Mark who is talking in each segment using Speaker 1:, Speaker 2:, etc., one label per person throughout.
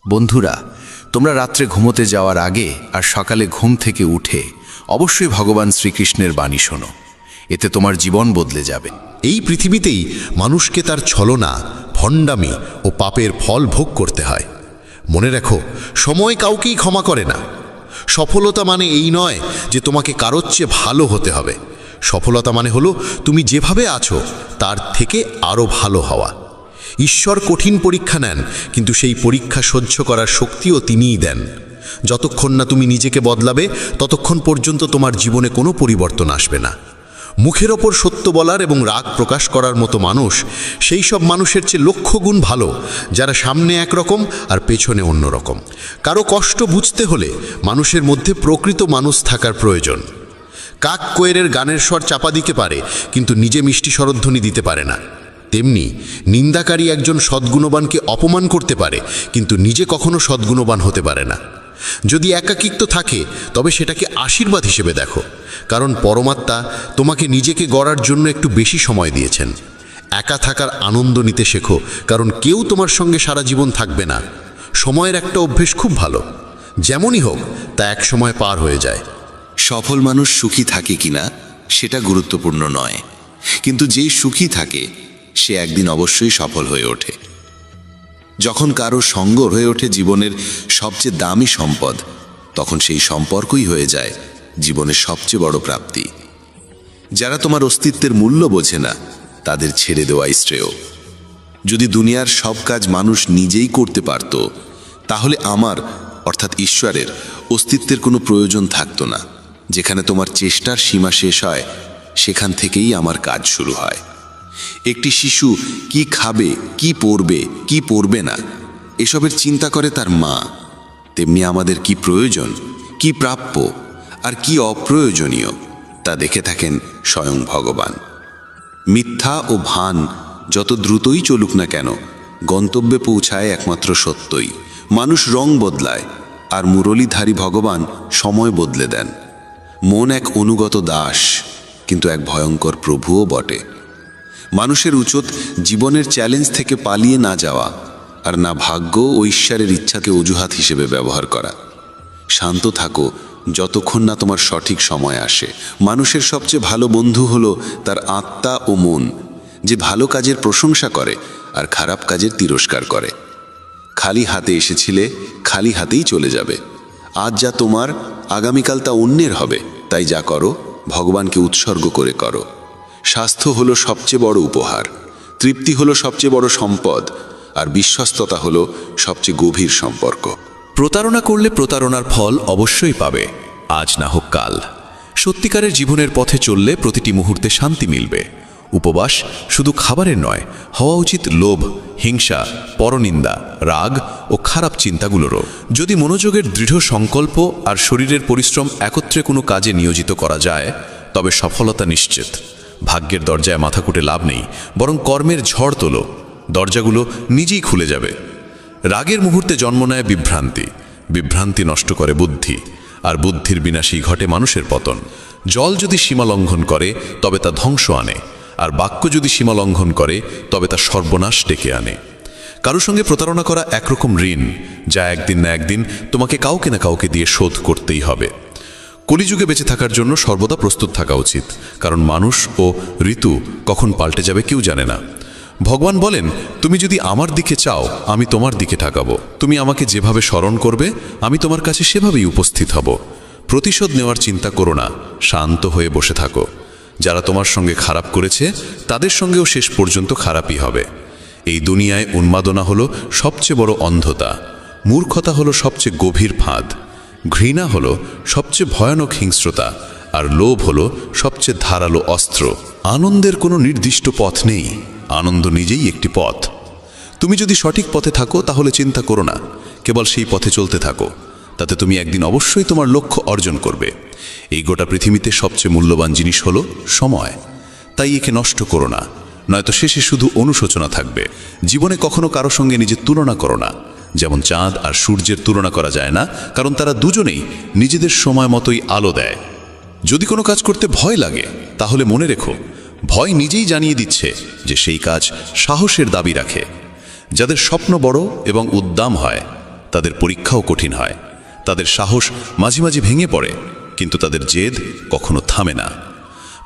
Speaker 1: বন্ধুরা, তোমরা রাত্রে ঘুমোতে যাওয়ার আগে আর সকালে ঘুম থেকে উঠে অবশ্যই ভগবান শ্রীকৃষ্ণের বাণী শোনো। এতে তোমার জীবন বদলে যাবে।
Speaker 2: এই পৃথিবীতেই মানুষকে তার ছলনা, ভণ্ডামি ও পাপের ফল ভোগ করতে হয়। মনে রেখো, সময় কাউকেই ক্ষমা করে না। সফলতা মানে এই নয় যে তোমাকে কারোর চেয়ে ভালো হতে হবে। সফলতা মানে হলো তুমি যেভাবে আছো তার থেকে আরও ভালো হওয়া। ঈশ্বর কঠিন পরীক্ষা নেন, কিন্তু সেই পরীক্ষা সহ্য করার শক্তিও তিনিই দেন। যতক্ষণ না তুমি নিজেকে বদলাবে ততক্ষণ পর্যন্ত তোমার জীবনে কোনো পরিবর্তন আসবে না। মুখের ওপর সত্য বলার এবং রাগ প্রকাশ করার মতো মানুষ সেই সব মানুষের চেয়ে লক্ষ গুণ ভালো যারা সামনে একরকম আর পেছনে অন্যরকম। কারো কষ্ট বুঝতে হলে মানুষের মধ্যে প্রকৃত মানুষ থাকার প্রয়োজন। কাক কোয়েলের গানের স্বর চাপা দিতে পারে, কিন্তু নিজে মিষ্টি স্বরধ্বনি দিতে পারে না। তেমনি নিন্দাকারী একজন সদ্গুণবানকে অপমান করতে পারে, কিন্তু নিজে কখনো সদ্গুণবান হতে পারে না। যদি একাকিত্ব থাকে তবে সেটাকে আশীর্বাদ হিসেবে দেখো, কারণ পরমাত্মা তোমাকে নিজেকে গড়ার জন্য একটু বেশি সময় দিয়েছেন। একা থাকার আনন্দ নিতে শেখো, কারণ কেউ তোমার সঙ্গে সারা জীবন থাকবে না। সময়ের একটা অভ্যেস খুব ভালো, যেমনই হোক তা এক সময় পার হয়ে যায়।
Speaker 3: সফল মানুষ সুখী থাকে কিনা সেটা গুরুত্বপূর্ণ নয়, কিন্তু যেই সুখী থাকে সে একদিন অবশ্যই সফল হয়ে ওঠে। যখন কারো সঙ্গ হয়ে ওঠে জীবনের সবচেয়ে দামি সম্পদ, তখন সেই সম্পর্কই হয়ে যায় জীবনের সবচেয়ে বড় প্রাপ্তি। যারা তোমার অস্তিত্বের মূল্য বোঝে না তাদের ছেড়ে দেওয়াই শ্রেয়। যদি দুনিয়ার সব কাজ মানুষ নিজেই করতে পারত, তাহলে আমার অর্থাৎ ঈশ্বরের অস্তিত্বের কোনো প্রয়োজন থাকতো না। যেখানে তোমার চেষ্টার সীমা শেষ হয়, সেখান থেকেই আমার কাজ শুরু হয়। একটি শিশু কি খাবে, কি পরবে, কি পরবে না, এসবের চিন্তা করে তার মা। তেমনি আমাদের কি প্রয়োজন, কি প্রাপ্য আর কি অপ্রয়োজনীয় তা দেখে থাকেন স্বয়ং ভগবান। মিথ্যা ও ভান যত দ্রুতই চলুক না কেন, গন্তব্যে পৌঁছায় একমাত্র সত্যই। মানুষ রং বদলায়, আর মুরলীধারী ভগবান সময় বদলে দেন। মন এক অনুগত দাস, কিন্তু এক ভয়ঙ্কর প্রভুও বটে। মানুষের উচিত জীবনের চ্যালেঞ্জ থেকে পালিয়ে না যাওয়া, আর না ভাগ্য ও ঈশ্বরের ইচ্ছাকে অজুহাত হিসেবে ব্যবহার করা। শান্ত থাকো যতক্ষণ না তোমার সঠিক সময় আসে। মানুষের সবচেয়ে ভালো বন্ধু হলো তার আত্মা ও মন, যে ভালো কাজের প্রশংসা করে আর খারাপ কাজের তিরস্কার করে। খালি হাতে এসেছিলে, খালি হাতেই চলে যাবে। আজ যা তোমার, আগামীকাল তা অন্যের হবে। তাই যা করো ভগবানকে উৎসর্গ করে করো। স্বাস্থ্য হলো সবচেয়ে বড় উপহার, তৃপ্তি হলো সবচেয়ে বড় সম্পদ, আর বিশ্বস্ততা হলো সবচেয়ে গভীর সম্পর্ক।
Speaker 4: প্রতারণা করলে প্রতারণার ফল অবশ্যই পাবে, আজ না হোক কাল। সত্যিকারের জীবনের পথে চললে প্রতিটি মুহূর্তে শান্তি মিলবে। উপবাস শুধু খাবারের নয়, হওয়া উচিত লোভ, হিংসা, পরনিন্দা, রাগ ও খারাপ চিন্তাগুলোরও। যদি মনোযোগের দৃঢ় সংকল্প আর শরীরের পরিশ্রম একত্রে কোনো কাজে নিয়োজিত করা যায়, তবে সফলতা নিশ্চিত। ভাগ্যের দরজায় মাথা কুটে লাভ নেই, বরং কর্মের ঝড় তোলো, দরজাগুলো নিজেই খুলে যাবে। রাগের মুহূর্তে জন্ম নেয় বিভ্রান্তি, বিভ্রান্তি নষ্ট করে বুদ্ধি, আর বুদ্ধির বিনাশেই ঘটে মানুষের পতন। জল যদি সীমা লঙ্ঘন করে তবে তা ধ্বংস আনে, আর বাক্য যদি সীমা লঙ্ঘন করে তবে তা সর্বনাশ ডেকে আনে। কারো সঙ্গে প্রতারণা করা একরকম ঋণ, যা একদিন না একদিন তোমাকে কাউকে না কাউকে দিয়ে শোধ করতেই হবে। কলিযুগে বেঁচে থাকার জন্য সর্বদা প্রস্তুত থাকা উচিত, কারণ মানুষ ও ঋতু কখন পাল্টে যাবে কেউ জানে না। ভগবান বলেন, তুমি যদি আমার দিকে চাও আমি তোমার দিকে তাকাবো। তুমি আমাকে যেভাবে স্মরণ করবে আমি তোমার কাছে সেভাবেই উপস্থিত হব। প্রতিশোধ নেওয়ার চিন্তা করো না, শান্ত হয়ে বসে থাকো। যারা তোমার সঙ্গে খারাপ করেছে তাদের সঙ্গেও শেষ পর্যন্ত খারাপই হবে। এই দুনিয়ায় উন্মাদনা হলো সবচেয়ে বড় অন্ধতা, মূর্খতা হলো সবচেয়ে গভীর ফাঁদ, ঘৃণা হলো সবচেয়ে ভয়ানক হিংস্রতা, আর লোভ হলো সবচেয়ে ধারালো অস্ত্র। আনন্দের কোনো নির্দিষ্ট পথ নেই, আনন্দ নিজেই একটি পথ। তুমি যদি সঠিক পথে থাকো তাহলে চিন্তা করো না, কেবল সেই পথে চলতে থাকো। তাতে তুমি একদিন অবশ্যই তোমার লক্ষ্য অর্জন করবে। এই গোটা পৃথিবীতে সবচেয়ে মূল্যবান জিনিস হলো সময়, তাই একে নষ্ট করো না, নয়তো শেষে শুধু অনুশোচনা থাকবে। জীবনে কখনো কারো সঙ্গে নিজের তুলনা করো না। যেমন চাঁদ আর সূর্যের তুলনা করা যায় না, কারণ তারা দুজনেই নিজেদের সময় মতোই আলো দেয়। যদি কোনো কাজ করতে ভয় লাগে তাহলে মনে রেখো, ভয় নিজেই জানিয়ে দিচ্ছে যে সেই কাজ সাহসের দাবি রাখে। যাদের স্বপ্ন বড় এবং উদ্দাম হয় তাদের পরীক্ষাও কঠিন হয়। তাদের সাহস মাঝে মাঝে ভেঙে পড়ে, কিন্তু তাদের জেদ কখনো থামে না।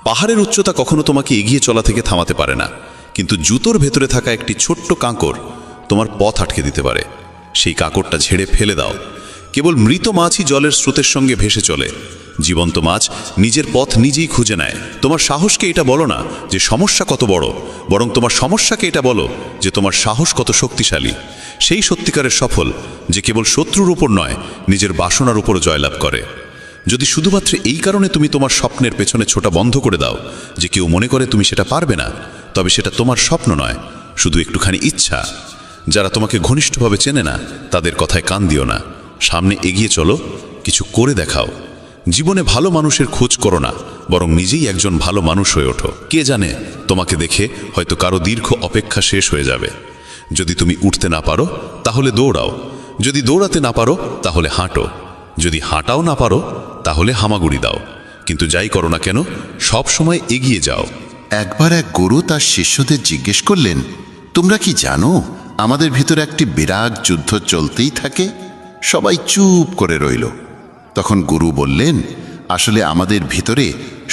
Speaker 4: পাহাড়ের উচ্চতা কখনো তোমাকে এগিয়ে চলা থেকে থামাতে পারে না, কিন্তু জুতোর ভেতরে থাকা একটি ছোট্ট কাঁকড় তোমার পথ আটকে দিতে পারে। সেই কাঁকড়টা ঝেড়ে ফেলে দাও। কেবল মৃত মাছই জলের স্রোতের সঙ্গে ভেসে চলে, জীবন্ত মাছ নিজের পথ নিজেই খুঁজে নেয়। তোমার সাহসকে এটা বলো না যে সমস্যা কত বড়, বরং তোমার সমস্যাকে এটা বলো যে তোমার সাহস কত শক্তিশালী। সেই সত্যিকারের সফল যে কেবল শত্রুর উপর নয়, নিজের বাসনার উপর জয়লাভ করে। যদি শুধুমাত্র এই কারণে তুমি তোমার স্বপ্নের পেছনে ছোটা বন্ধ করে দাও যে কেউ মনে করে তুমি সেটা পারবে না, তবে সেটা তোমার স্বপ্ন নয়, শুধু একটুখানি ইচ্ছা। যারা তোমাকে ঘনিষ্ঠভাবে চেনে না তাদের কথায় কান দিও না, সামনে এগিয়ে চলো, কিছু করে দেখাও। জীবনে ভালো মানুষের খোঁজ করো না, বরং নিজেই একজন ভালো মানুষ হয়ে ওঠো। কে জানে, তোমাকে দেখে হয়তো কারো দীর্ঘ অপেক্ষা শেষ হয়ে যাবে। যদি তুমি উঠতে না পারো তাহলে দৌড়াও, যদি দৌড়াতে না পারো তাহলে হাঁটো, যদি হাঁটাও না পারো তাহলে হামাগুড়ি দাও, কিন্তু যাই করো না কেন সব সময় এগিয়ে যাও।
Speaker 3: একবার এক গুরু তার শিষ্যদের জিজ্ঞেস করলেন, তোমরা কি জানো আমাদের ভিতরে একটি বিরাট যুদ্ধ চলতেই থাকে? সবাই চুপ করে রইল। তখন গুরু বললেন, আসলে আমাদের ভিতরে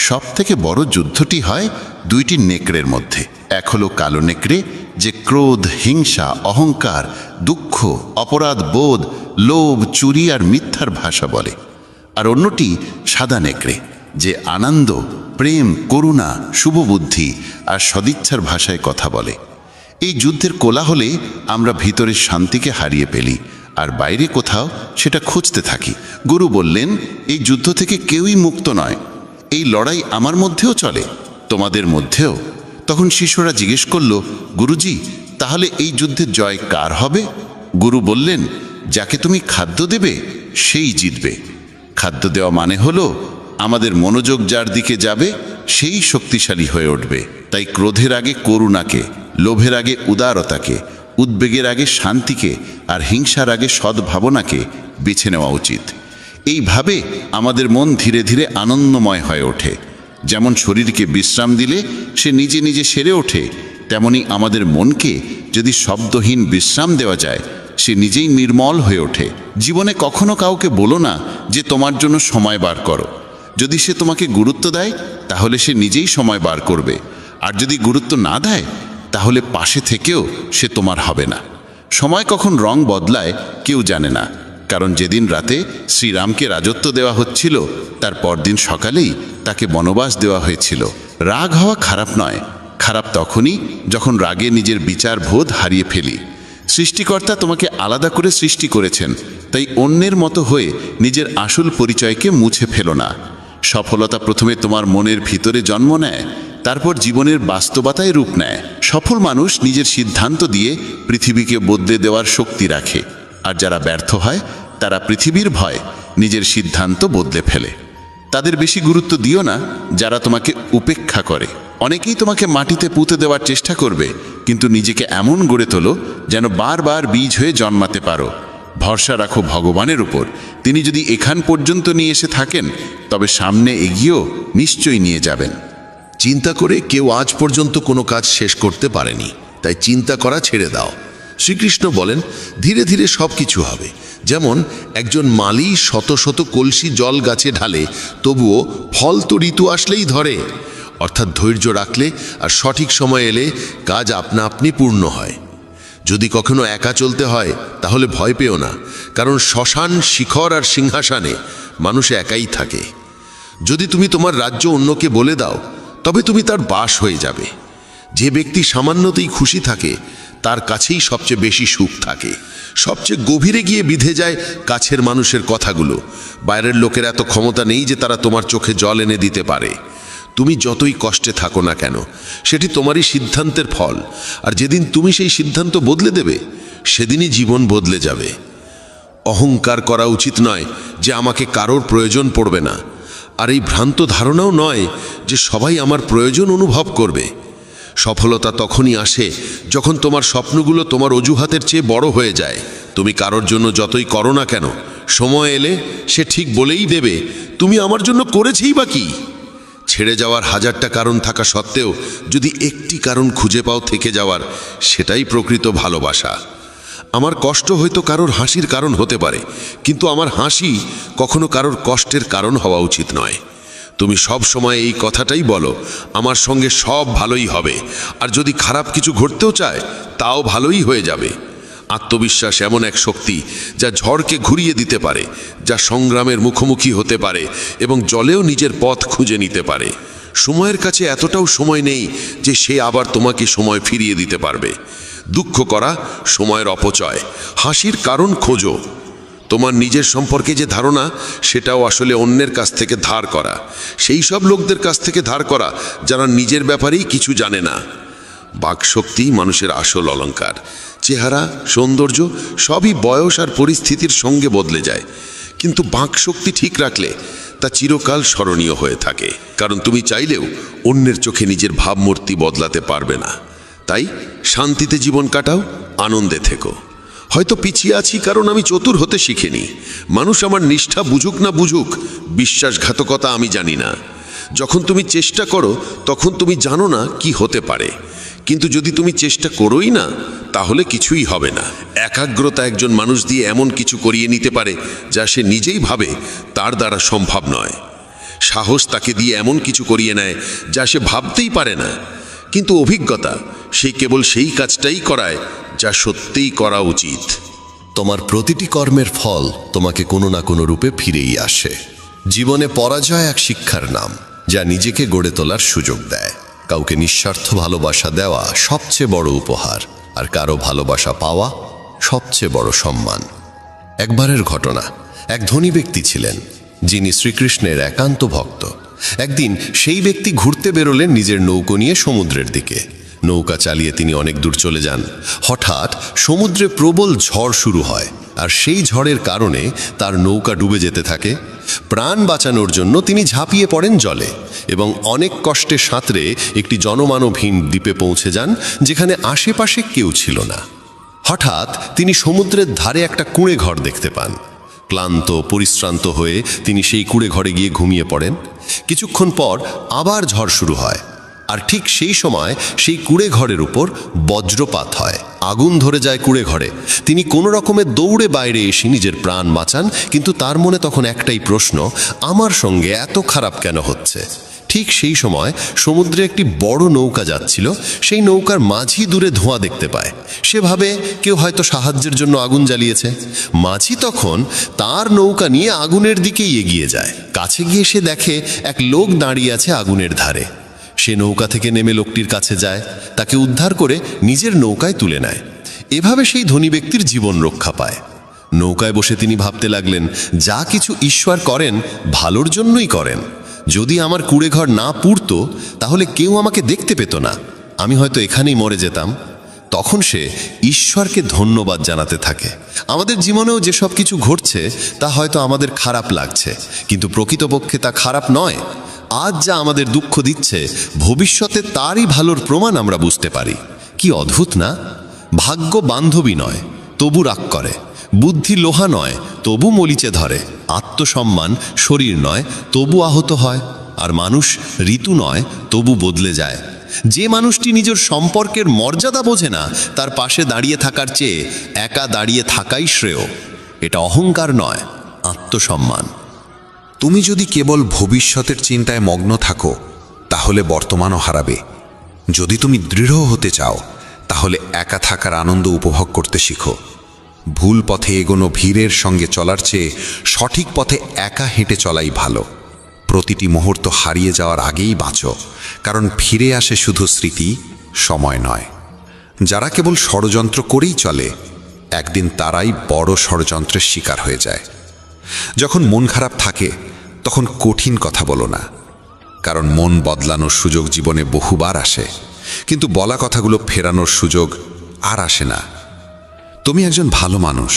Speaker 3: সবথেকে বড় যুদ্ধটি হয় দুইটি নেকড়ের মধ্যে। এক হলো কালো নেকড়ে, যে ক্রোধ, হিংসা, অহংকার, দুঃখ, অপরাধ বোধ, লোভ, চুরি আর মিথ্যার ভাষা বলে। আর অন্যটি সাদা নেকড়ে, যে আনন্দ, প্রেম, করুণা, শুভবুদ্ধি আর সদিচ্ছার ভাষায় কথা বলে। এই যুদ্ধের কোলাহলে আমরা ভিতরের শান্তিকে হারিয়ে ফেলি, আর বাইরে কোথাও সেটা খুঁজতে থাকি। গুরু বললেন, এই যুদ্ধ থেকে কেউই মুক্ত নয়। এই লড়াই আমার মধ্যেও চলে, তোমাদের মধ্যেও। তখন শিষ্যরা জিজ্ঞেস করল, গুরুজি, তাহলে এই যুদ্ধের জয় কার হবে? গুরু বললেন, যাকে তুমি খাদ্য দেবে সেই জিতবে। খাদ্য দেওয়া মানে হলো আমাদের মনোযোগ যার দিকে যাবে সেই শক্তিশালী হয়ে উঠবে। তাই ক্রোধের আগে করুণাকে, লোভের আগে উদারতাকে, উদ্বেগের আগে শান্তিকে আর হিংসার আগে সদ্ভাবনাকে বেছে নেওয়া উচিত। এইভাবে আমাদের মন ধীরে ধীরে আনন্দময় হয়ে ওঠে। যেমন শরীরকে বিশ্রাম দিলে সে নিজে নিজে সেরে ওঠে, তেমনি আমাদের মনকে যদি শব্দহীন বিশ্রাম দেওয়া যায় সে নিজেই নির্মল হয়ে ওঠে। জীবনে কখনো কাউকে বলো না যে তোমার জন্য সময় বার করো। যদি সে তোমাকে গুরুত্ব দেয় তাহলে সে নিজেই সময় বার করবে, আর যদি গুরুত্ব না দেয় তাহলে পাশে থেকেও সে তোমার হবে না। সময় কখন রং বদলায় কেউ জানে না, কারণ যেদিন রাতে শ্রীরামকে রাজত্ব দেওয়া হচ্ছিল তার পরদিন সকালেই তাকে বনবাস দেওয়া হয়েছিল। রাগ হওয়া খারাপ নয়, খারাপ তখনই যখন রাগে নিজের বিচার বোধ হারিয়ে ফেলি। সৃষ্টিকর্তা তোমাকে আলাদা করে সৃষ্টি করেছেন, তাই অন্যের মতো হয়ে নিজের আসল পরিচয়কে মুছে ফেলো না। সফলতা প্রথমে তোমার মনের ভিতরে জন্ম নেয়, তারপর জীবনের বাস্তবতায় রূপ নেয়। সফল মানুষ নিজের সিদ্ধান্ত দিয়ে পৃথিবীকে বদলে দেওয়ার শক্তি রাখে, আর যারা ব্যর্থ হয় তারা পৃথিবীর ভয় নিজের সিদ্ধান্ত বদলে ফেলে। তাদের বেশি গুরুত্ব দিও না যারা তোমাকে উপেক্ষা করে। অনেকেই তোমাকে মাটিতে পুঁতে দেওয়ার চেষ্টা করবে, কিন্তু নিজেকে এমন গড়ে তোলো যেন বারবার বীজ হয়ে জন্মাতে পারো। ভরসা রাখো ভগবানের উপর, তিনি যদি এখান পর্যন্ত নিয়ে এসে থাকেন তবে সামনে এগিয়েও নিশ্চয়ই নিয়ে যাবেন।
Speaker 2: চিন্তা করে কেউ আজ পর্যন্ত কোনো কাজ শেষ করতে পারেনি, তাই চিন্তা করা ছেড়ে দাও। শ্রীকৃষ্ণ বলেন, ধীরে ধীরে সব কিছু হবে। যেমন একজন মালি শত শত কলসি জল গাছে ঢালে, তবুও ফল তো ঋতু আসলেই ধরে। অর্থাৎ ধৈর্য রাখলে আর সঠিক সময় এলে কাজ আপনা আপনি পূর্ণ হয়। যদি কখনো একা চলতে হয় তাহলে ভয় পেও না, কারণ শ্মশান, শিখর আর সিংহাসনে মানুষ একাই থাকে। যদি তুমি তোমার রাজ্য অন্যকে বলে দাও তবে তুমি তার বাস হয়ে যাবে। যে ব্যক্তি সামান্যতেই খুশি থাকে তার কাছেই সবচেয়ে বেশি সুখ থাকে। সবচেয়ে গভীরে গিয়ে বিধে যায় কাছের মানুষের কথাগুলো। বাইরের লোকের এত ক্ষমতা নেই যে তারা তোমার চোখে জল এনে দিতে পারে। তুমি যতই কষ্টে থাকো না কেন, সেটি তোমারই সিদ্ধান্তের ফল, আর যেদিন তুমি সেই সিদ্ধান্ত বদলে দেবে সেদিনই জীবন বদলে যাবে। অহংকার করা উচিত নয় যে আমাকে কারোর প্রয়োজন পড়বে না, আর এই ভ্রান্ত ধারণাও নয় যে সবাই আমার প্রয়োজন অনুভব করবে। সফলতা তখনই আসে যখন তোমার স্বপ্নগুলো তোমার অজুহাতের চেয়ে বড় হয়ে যায়। তুমি কারোর জন্য যতই করো না কেন, সময় এলে সে ঠিক বলেই দেবে, তুমি আমার জন্য করেছেই বা কি। ছেড়ে যাওয়ার হাজারটা কারণ থাকা সত্ত্বেও যদি একটি কারণ খুঁজে পাও থেকে যাওয়ার, সেটাই প্রকৃত ভালোবাসা।
Speaker 5: আমার কষ্ট হয়তো কারোর হাসির কারণ হতে পারে, কিন্তু আমার হাসি কখনো কারোর কষ্টের কারণ হওয়া উচিত নয়। তুমি সব সময় এই কথাটাই বলো, আমার সঙ্গে সব ভালোই হবে, আর যদি খারাপ কিছু ঘটতেও চায় তাও ভালোই হয়ে যাবে। আত্মবিশ্বাস এমন এক শক্তি যা ঝড়কে ঘুরিয়ে দিতে পারে, যা সংগ্রামের মুখোমুখি হতে পারে এবং জলেও নিজের পথ খুঁজে নিতে পারে। সময়ের কাছে এতটাও সময় নেই যে সে আবার তোমাকে সময় ফিরিয়ে দিতে পারবে। দুঃখ করা সময়ের অপচয়, হাসির কারণ খোঁজো। তোমার নিজের সম্পর্কে যে ধারণা, সেটাও আসলে অন্যের কাছ থেকে ধার করা, সেই সব লোকদের কাছ থেকে ধার করা যারা নিজের ব্যাপারেই কিছু জানে না। বাকশক্তি মানুষের আসল অলংকার। চেহারা, সৌন্দর্য সবই বয়স আর পরিস্থিতির সঙ্গে বদলে যায়, কিন্তু বাকশক্তি ঠিক রাখলে তা চিরকাল স্মরণীয় হয়ে থাকে। কারণ তুমি চাইলেও অন্যের চোখে নিজের ভাবমূর্তি বদলাতে পারবে না। তাই শান্তিতে জীবন কাটাও, আনন্দে থেকো। হয়তো পিছিয়ে আছি কারণ আমি চতুর হতে শিখিনি। মানুষ আমার নিষ্ঠা বুঝুক না বুঝুক, বিশ্বাসঘাতকতা আমি জানি না। যখন তুমি চেষ্টা করো তখন তুমি জানো না কি হতে পারে, কিন্তু যদি তুমি চেষ্টা করোই না তাহলে কিছুই হবে না। একাগ্রতা একজন মানুষ দিয়ে এমন কিছু করিয়ে নিতে পারে যা সে নিজেই ভাবে তার দ্বারা সম্ভব নয়। সাহস তাকে দিয়ে এমন কিছু করিয়ে নেয় যা সে ভাবতেই পারে না, কিন্তু অভিজ্ঞতা সে কেবল সেই কাজটাই করায় যা সত্যিই করা উচিত।
Speaker 6: তোমার প্রতিটি কর্মের ফল তোমাকে কোনো না কোনো রূপে ফিরেই আসে। জীবনে পরাজয় এক শিক্ষার নাম, যা নিজেকে গড়ে তোলার সুযোগ দেয়। কাউকে নিঃস্বার্থ ভালোবাসা দেওয়া সবচেয়ে বড় উপহার, আর কারো ভালোবাসা পাওয়া সবচেয়ে বড় সম্মান। একবারের ঘটনা, এক ধনী ব্যক্তি ছিলেন যিনি শ্রীকৃষ্ণের একান্ত ভক্ত। একদিন সেই ব্যক্তি ঘুরতে বেরোলেন নিজের নৌকো নিয়ে সমুদ্রের দিকে। নৌকা চালিয়ে তিনি অনেক দূর চলে যান। হঠাৎ সমুদ্রে প্রবল ঝড় শুরু হয়, আর সেই ঝড়ের কারণে তার নৌকা ডুবে যেতে থাকে। প্রাণ বাঁচানোর জন্য তিনি ঝাঁপিয়ে পড়েন জলে এবং অনেক কষ্টে সাঁতরে একটি জনমানবহীন দ্বীপে পৌঁছে যান, যেখানে আশেপাশে কেউ ছিল না। হঠাৎ তিনি সমুদ্রের ধারে একটা কুঁড়ে ঘর দেখতে পান। ক্লান্ত পরিশ্রান্ত হয়ে তিনি সেই কুঁড়ে ঘরে গিয়ে ঘুমিয়ে পড়েন। কিছুক্ষণ পর আবার ঝড় শুরু হয়, আর ঠিক সেই সময় সেই কুঁড়ে ঘরের উপর বজ্রপাত হয়। আগুন ধরে যায় কুঁড়ে ঘরে। তিনি কোনো রকমে দৌড়ে বাইরে এসে নিজের প্রাণ বাঁচান, কিন্তু তার মনে তখন একটাই প্রশ্ন, আমার সঙ্গে এত খারাপ কেন হচ্ছে? ঠিক সেই সময় সমুদ্রে একটি বড় নৌকা যাচ্ছিল। সেই নৌকার মাঝি দূরে ধোঁয়া দেখতে পায়। সে ভাবে কেউ হয়তো সাহায্যের জন্য আগুন জ্বালিয়েছে। মাঝি তখন তার নৌকা নিয়ে আগুনের দিকেই এগিয়ে যায়। কাছে গিয়ে সে দেখে এক লোক দাঁড়িয়ে আছে আগুনের ধারে। সে নৌকা থেকে নেমে লোকটির কাছে যায়, তাকে উদ্ধার করে নিজের নৌকায় তুলে নেয়। এভাবে সেই ধনী ব্যক্তির জীবন রক্ষা পায়। নৌকায় বসে তিনি ভাবতে লাগলেন, যা কিছু ঈশ্বর করেন ভালোর জন্যই করেন। যদি আমার কুঁড়েঘর না পুড়তো তাহলে কেউ আমাকে দেখতে পেত না, আমি হয়তো এখানেই মরে যেতাম। তখন সে ঈশ্বরকে ধন্যবাদ জানাতে থাকে। আমাদের জীবনেও যেসব কিছু ঘটছে তা হয়তো আমাদের খারাপ লাগছে, কিন্তু প্রকৃতপক্ষে তা খারাপ নয়। আজ যা আমাদের দুঃখ দিচ্ছে, ভবিষ্যতে তারই ভালোর প্রমাণ আমরা বুঝতে পারি। কি অদ্ভুত না? ভাগ্য বান্ধবী নয়, তবু রাগ করে। বুদ্ধি লোহা নয়, তবু মলিচে ধরে। আত্মসম্মান শরীর নয়, তবু আহত হয়। আর মানুষ ঋতু নয়, তবু বদলে যায়। যে মানুষটি নিজের সম্পর্কের মর্যাদা বোঝে না, তার পাশে দাঁড়িয়ে থাকার চেয়ে একা দাঁড়িয়ে থাকাই শ্রেয়। এটা অহংকার নয়, আত্মসম্মান।
Speaker 1: তুমি যদি কেবল ভবিষ্যতের চিন্তায় মগ্ন থাকো তাহলে বর্তমানও হারাবে। যদি তুমি দৃঢ় হতে চাও তাহলে একা থাকার আনন্দ উপভোগ করতে শিখো। ভুল পথে এগোনো ভিড়ের সঙ্গে চলার চেয়ে সঠিক পথে একা হেঁটে চলাই ভালো। প্রতিটি মুহূর্ত হারিয়ে যাওয়ার আগেই বাঁচো, কারণ ফিরে আসে শুধু স্মৃতি, সময় নয়। যারা কেবল ষড়যন্ত্র করেই চলে, একদিন তারাই বড় ষড়যন্ত্রের শিকার হয়ে যায়। যখন মন খারাপ থাকে তখন কঠিন কথা বলো না, কারণ মন বদলানোর সুযোগ জীবনে বহুবার আসে, কিন্তু বলা কথাগুলো ফেরানোর সুযোগ আর আসে না। তুমি একজন ভালো মানুষ,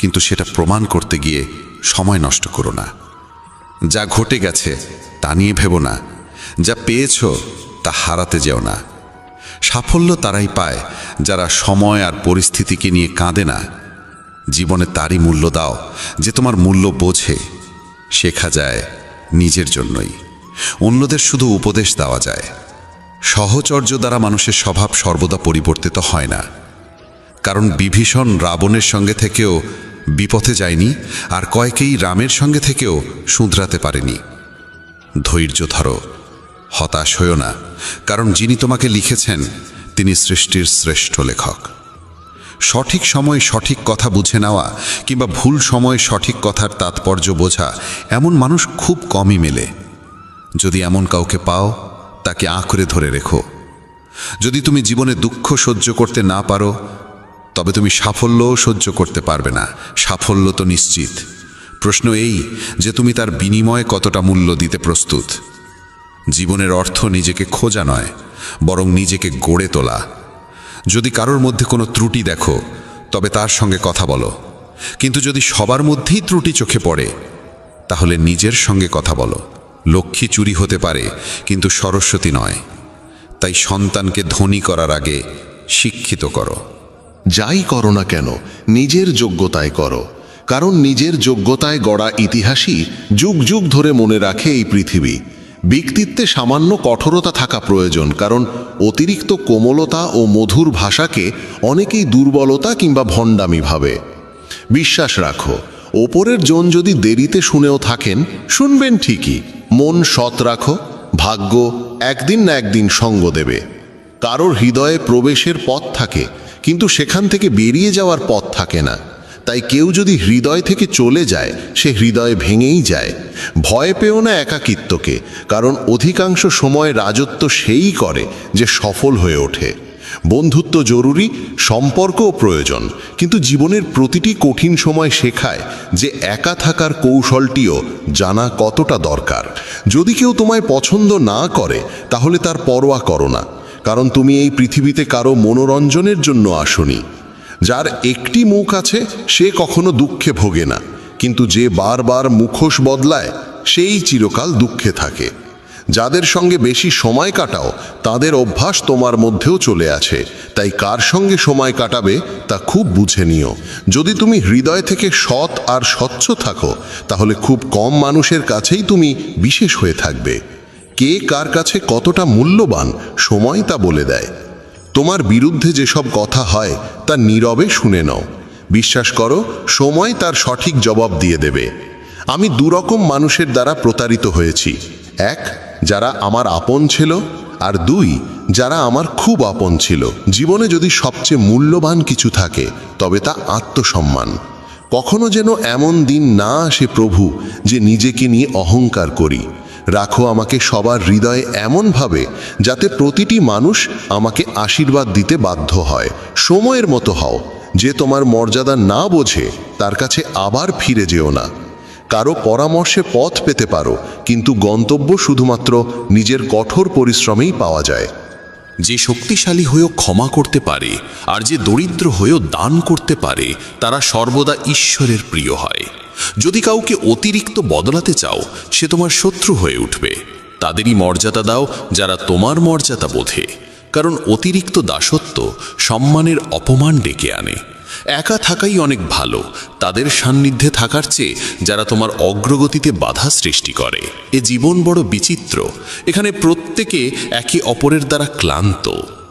Speaker 1: কিন্তু সেটা প্রমাণ করতে গিয়ে সময় নষ্ট করো না। যা ঘটে গেছে তা নিয়ে ভেবো না, যা পেয়েছ তা হারাতে যেও না। সাফল্য তারাই পায় যারা সময় আর পরিস্থিতিকে নিয়ে কাঁদে না। জীবনে তারই মূল্য দাও যে তোমার মূল্য বোঝে। শেখা যায় নিজের জন্যই, অন্যদের শুধু উপদেশ দেওয়া যায়। সহচর্য দ্বারা মানুষের স্বভাব সর্বদা পরিবর্তিত হয় না। কারণ বিভীষণ রাবণের সঙ্গে থেকেও বিপথে যায়নি, আর কয়েকেই রামের সঙ্গে থেকেও শুধরাতে পারেনি। ধৈর্য ধরো, হতাশ হও না, কারণ যিনি তোমাকে লিখেছেন তিনি সৃষ্টির শ্রেষ্ঠ লেখক। সঠিক সময়ে সঠিক কথা বুঝে নেওয়া কিংবা ভুল সময়ে সঠিক কথার তাৎপর্য বোঝা এমন মানুষ খুব কমই মেলে। যদি এমন কাউকে পাও, তাকে আঁকড়ে ধরে রেখো। যদি তুমি জীবনে দুঃখ সহ্য করতে না পারো, তবে তুমি সাফল্যও সহ্য করতে পারবে না। সাফল্য তো নিশ্চিত, প্রশ্ন এই যে তুমি তার বিনিময়ে কতটা মূল্য দিতে প্রস্তুত। জীবনের অর্থ নিজেকে খোঁজা নয়, বরং নিজেকে গড়ে তোলা। যদি কারোর মধ্যে কোনো ত্রুটি দেখো, তবে তার সঙ্গে কথা বলো, কিন্তু যদি সবার মধ্যেই ত্রুটি চোখে পড়ে, তাহলে নিজের সঙ্গে কথা বলো। লক্ষ্মী চুরি হতে পারে, কিন্তু সরস্বতী নয়। তাই সন্তানকে ধনী করার আগে শিক্ষিত করো।
Speaker 7: যাই করো না কেন নিজের যোগ্যতায় করো, কারণ নিজের যোগ্যতায় গড়া ইতিহাসই যুগ যুগ ধরে মনে রাখে এই পৃথিবী। ব্যক্তিত্বে সামান্য কঠোরতা থাকা প্রয়োজন, কারণ অতিরিক্ত কোমলতা ও মধুর ভাষাকে অনেকেই দুর্বলতা কিংবা ভণ্ডামি ভাবে। বিশ্বাস রাখো, ওপরের জন যদি দেরিতে শুনেও থাকেন, শুনবেন ঠিকই। মন সৎ রাখো, ভাগ্য একদিন না একদিন সঙ্গ দেবে। কারোর হৃদয়ে প্রবেশের পথ থাকে, কিন্তু সেখান থেকে বেরিয়ে যাওয়ার পথ থাকে না। তাই কেউ যদি হৃদয় থেকে চলে যায়, সে হৃদয় ভেঙেই যায়। ভয় পেও না একাকিত্বকে, কারণ অধিকাংশ সময় রাজত্ব সেই করে যে সফল হয়ে ওঠে। বন্ধুত্ব জরুরি, সম্পর্কও প্রয়োজন, কিন্তু জীবনের প্রতিটি কঠিন সময় শেখায় যে একা থাকার কৌশলটিও জানা কতটা দরকার। যদি কেউ তোমায় পছন্দ না করে, তাহলে তার পরোয়া করো না, কারণ তুমি এই পৃথিবীতে কারো মনোরঞ্জনের জন্য আসোনি। যার একটি মুখ আছে সে কখনো দুঃখে ভোগে না, কিন্তু যে বারবার মুখোশ বদলায় সেই চিরকাল দুঃখে থাকে। যাদের সঙ্গে বেশি সময় কাটাও, তাদের অভ্যাস তোমার মধ্যেও চলে আছে। তাই কার সঙ্গে সময় কাটাবে তা খুব বুঝে নিও। যদি তুমি হৃদয় থেকে সৎ আর স্বচ্ছ থাকো, তাহলে খুব কম মানুষের কাছেই তুমি বিশেষ হয়ে থাকবে। কে কার কাছে কতটা মূল্যবান, সময় তা বলে দেয়। তোমার বিরুদ্ধে যেসব কথা হয় তা নীরবে শুনে নাও। বিশ্বাস করো, সময় তার সঠিক জবাব দিয়ে দেবে। আমি দুরকম মানুষের দ্বারা প্রতারিত হয়েছি। এক, যারা আমার আপন ছিল, আর দুই, যারা আমার খুব আপন ছিল। জীবনে যদি সবচেয়ে মূল্যবান কিছু থাকে, তবে তা আত্মসম্মান। কখনো যেন এমন দিন না আসে প্রভু যে নিজেকে নিয়ে অহংকার করি। রাখো আমাকে সবার হৃদয়ে এমনভাবে যাতে প্রতিটি মানুষ আমাকে আশীর্বাদ দিতে বাধ্য হয়। সময়ের মতো হও, যে তোমার মর্যাদা না বোঝে তার কাছে আবার ফিরে যেও না। কারো পরামর্শে পথ পেতে পারো, কিন্তু গন্তব্য শুধুমাত্র নিজের কঠোর পরিশ্রমেই পাওয়া যায়।
Speaker 4: যে শক্তিশালী হয়েও ক্ষমা করতে পারে আর যে দরিদ্র হয়েও দান করতে পারে, তারা সর্বদা ঈশ্বরের প্রিয় হয়। যদি কাউকে অতিরিক্ত বদলাতে চাও, সে তোমার শত্রু হয়ে উঠবে। তাদেরই মর্যাদা দাও যারা তোমার মর্যাদা বোঝে, কারণ অতিরিক্ত দাসত্ব সম্মানের অপমান ডেকে আনে। একা থাকাই অনেক ভালো তাদের সান্নিধ্যে থাকার চেয়ে যারা তোমার অগ্রগতিতে বাধা সৃষ্টি করে। এ জীবন বড় বিচিত্র, এখানে প্রত্যেকে একে অপরের দ্বারা ক্লান্ত।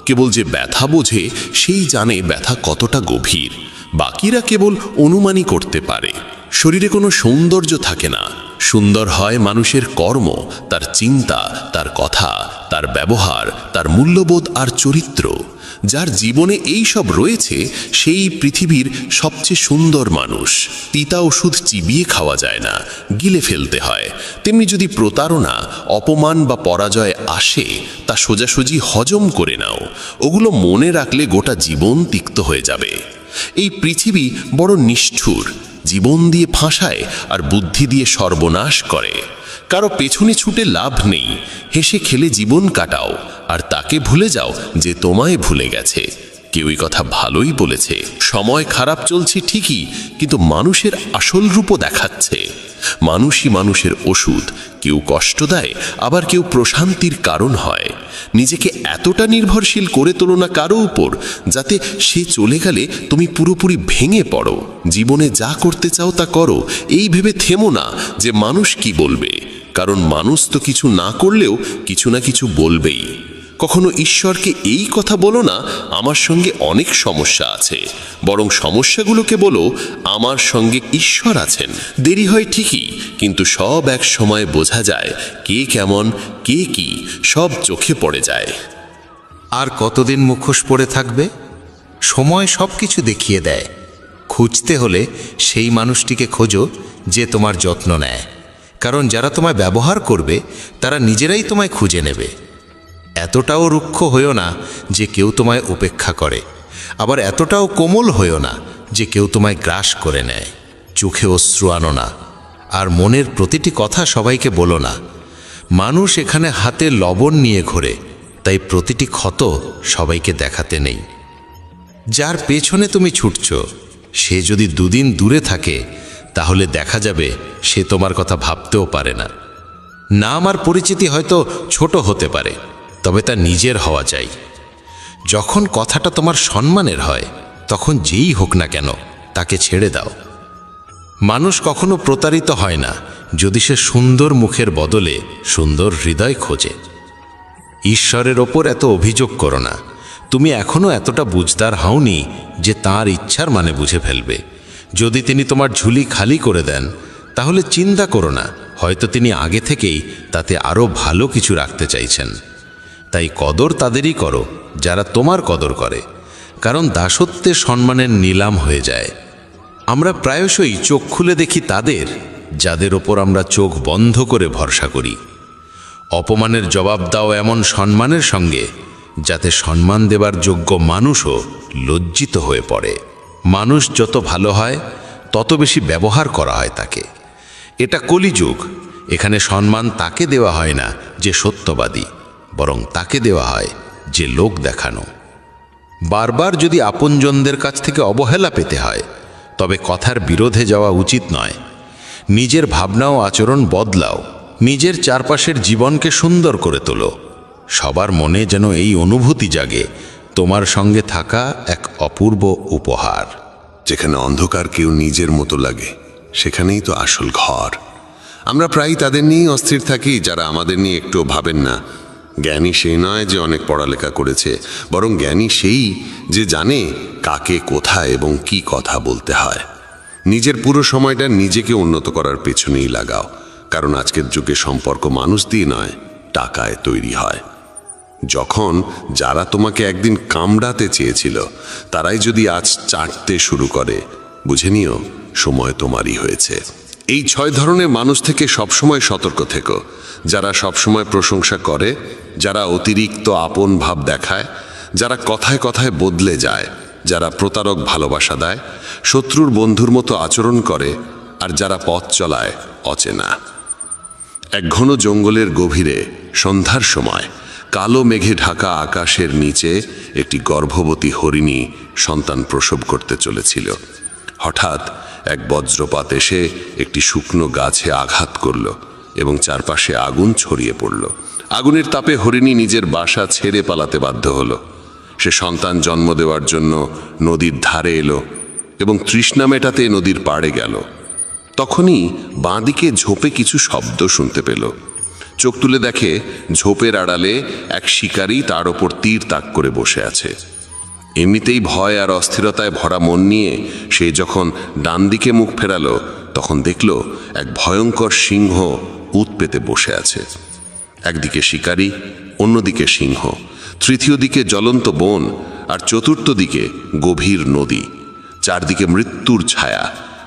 Speaker 4: কেবল যে ব্যথা বোঝে সেই জানে ব্যথা কতটা গভীর, বাকিরা কেবল অনুমানই করতে পারে। শরীরে কোনো সৌন্দর্য থাকে না, সুন্দর হয় মানুষের কর্ম, তার চিন্তা, তার কথা, তার ব্যবহার, তার মূল্যবোধ আর চরিত্র। যার জীবনে এই সব রয়েছে সেই পৃথিবীর সবচেয়ে সুন্দর মানুষ। তিতা ওষুধ চিবিয়ে খাওয়া যায় না, গিলে ফেলতে হয়। তেমনি যদি প্রতারণা, অপমান বা পরাজয় আসে, তা সোজাসুজি হজম করে নাও। ওগুলো মনে রাখলে গোটা জীবন তিক্ত হয়ে যাবে। এই পৃথিবী বড় নিষ্ঠুর, জীবন দিয়ে ফাঁসায় আর বুদ্ধি দিয়ে সর্বনাশ করে। কারো পেছনে ছুটে লাভ নেই, হেসে খেলে জীবন কাটাও আর তাকে ভুলে যাও যে তোমায় ভুলে গেছে। কেউই কথা ভালোই বলেছে, সময় খারাপ চলছে ঠিকই, কিন্তু মানুষের আসল রূপও দেখাচ্ছে। মানুষই মানুষের ওষুধ, কেউ কষ্ট দেয়, আবার কেউ প্রশান্তির কারণ হয়। নিজেকে এতটা নির্ভরশীল করে তোলো না কারো উপর, যাতে সে চলে গেলে তুমি পুরোপুরি ভেঙে পড়ো। জীবনে যা করতে চাও তা করো, এই ভেবে থেমো না যে মানুষ কি বলবে, কারণ মানুষ তো কিছু না করলেও কিছু না কিছু বলবেই।
Speaker 5: কখনো ঈশ্বরকে এই কথা বলো না, আমার সঙ্গে অনেক সমস্যা আছে, বরং সমস্যাগুলোকে বলো আমার সঙ্গে ঈশ্বর আছেন। দেরি হয় ঠিকই, কিন্তু সব এক সময় বোঝা যায় কে কেমন, কে কি, সব চোখে পড়ে যায়।
Speaker 8: আর কতদিন মুখোশ পড়ে থাকবে? সময় সব কিছু দেখিয়ে দেয়। খুঁজতে হলে সেই মানুষটিকে খোঁজো যে তোমার যত্ন নেয়, কারণ যারা তোমায় ব্যবহার করবে তারা নিজেরাই তোমায় খুঁজে নেবে। এতটাও রুক্ষ হইও না যে কেউ তোমায় উপেক্ষা করে, আবার এতটাও কোমল হইও না যে কেউ তোমায় গ্রাস করে নেয়। চোখে অশ্রু আনো না, আর মনের প্রতিটি কথা সবাইকে বলো না। মানুষ এখানে হাতে লবণ নিয়ে ঘোরে, তাই প্রতিটি ক্ষত সবাইকে দেখাতে নেই। যার পেছনে তুমি ছুটছ সে যদি দুদিন দূরে থাকে তাহলে দেখা যাবে সে তোমার কথা ভাবতেও পারে না। নাম আর পরিচিতি হয়তো ছোট হতে পারে, তবে তা নিজের হওয়া চাই। যখন কথাটা তোমার সম্মানের হয় তখন যেই হোক না কেন তাকে ছেড়ে দাও। মানুষ কখনো প্রতারিত হয় না যদি সে সুন্দর মুখের বদলে সুন্দর হৃদয় খোঁজে। ঈশ্বরের ওপর এত অভিযোগ করো না। তুমি এখনো এতটা বুঝদার হওনি যে তাঁর ইচ্ছার মানে বুঝে ফেলবে। যদি তিনি তোমার ঝুলি খালি করে দেন তাহলে চিন্তা করো না, হয়তো তিনি আগে থেকেই তাতে আরও ভালো কিছু রাখতে চাইছেন। তাই কদর তাদেরই করো যারা তোমার কদর করে, কারণ দাসত্বে সম্মানের নিলাম হয়ে যায়। আমরা প্রায়শই চোখ খুলে দেখি তাদের যাদের ওপর আমরা চোখ বন্ধ করে ভরসা করি। অপমানের জবাব দাও এমন সম্মানের সঙ্গে যাতে সম্মান দেবার যোগ্য মানুষও লজ্জিত হয়ে পড়ে। মানুষ যত ভালো হয় তত বেশি ব্যবহার করা হয় তাকে। এটা কলিযুগ। এখানে সম্মান তাকে দেওয়া হয় না যে সত্যবাদী, বরং তাকে দেওয়া হয় যে লোক দেখানো। বারবার যদি আপনজনদের কাছ থেকে অবহেলা পেতে হয় তবে কথার বিরোধে যাওয়া উচিত নয়। নিজের ভাবনা ও আচরণ বদলাও, নিজের চারপাশের জীবনকে সুন্দর করে তোলো। সবার মনে যেন এই অনুভূতি জাগে তোমার সঙ্গে থাকা এক অপূর্ব উপহার।
Speaker 3: যেখানে অন্ধকার কেউ নিজের মতো লাগে সেখানেই তো আসল ঘর। আমরা প্রায়ই তাদের নিয়েই অস্থির থাকি যারা আমাদের নিয়ে একটুও ভাবেন না। জ্ঞানী সেই নয় যে অনেক পড়ালেখা করেছে, বরং জ্ঞানী সেই যে জানে কাকে কোথায় এবং কি কথা বলতে হয়। নিজের পুরো সময়টা নিজেকে উন্নত করার পেছনেই লাগাও, কারণ আজকের যুগে সম্পর্ক মানুষ দিয়ে নয়, টাকায় তৈরি হয়। যখন যারা তোমাকে একদিন কামড়াতে চেয়েছিল তারাই যদি আজ চাটতে শুরু করে, বুঝে নিও সময় তোমারই হয়েছে। এই 6 ধরনের মানুষ থেকে সবসময় সতর্ক থেকো। যারা সবসময় প্রশংসা করে, যারা অতিরিক্ত আপন ভাব দেখায়, যারা কথায় কথায় বদলে যায়, যারা প্রতারক ভালোবাসা দেয়, শত্রুর বন্ধুর মতো আচরণ করে, আর যারা পথ চলায় অচেনা। এক ঘন জঙ্গলের গভীরে সন্ধ্যার সময় কালো মেঘে ঢাকা আকাশের নিচে একটি গর্ভবতী হরিণী সন্তান প্রসব করতে চলেছিল। হঠাৎ এক বজ্রপাত এসে একটি শুকনো গাছে আঘাত করল এবং চারপাশে আগুন ছড়িয়ে পড়ল। আগুনের তাপে হরিণী নিজের বাসা ছেড়ে পালাতে বাধ্য হলো। সে সন্তান জন্ম দেওয়ার জন্য নদীর ধারে এলো এবং তৃষ্ণা মেটাতে নদীর পাড়ে গেল। তখনই বাঁদিকে ঝোপে কিছু শব্দ শুনতে পেল। চোখ তুলে দেখে ঝোপের আড়ালে এক শিকারী তার ওপর তীর তাক করে বসে আছে। এমনিতেই ভয় আর অস্থিরতায় ভরা মন নিয়ে সে যখন ডান দিকে মুখ ফেরালো তখন দেখল এক ভয়ঙ্কর সিংহ উত পেতে বসে আছে। একদিকে শিকারী, অন্যদিকে সিংহ, তৃতীয় দিকে জ্বলন্ত বন, আর চতুর্থ দিকে গভীর নদী। চারদিকে মৃত্যুর ছায়া,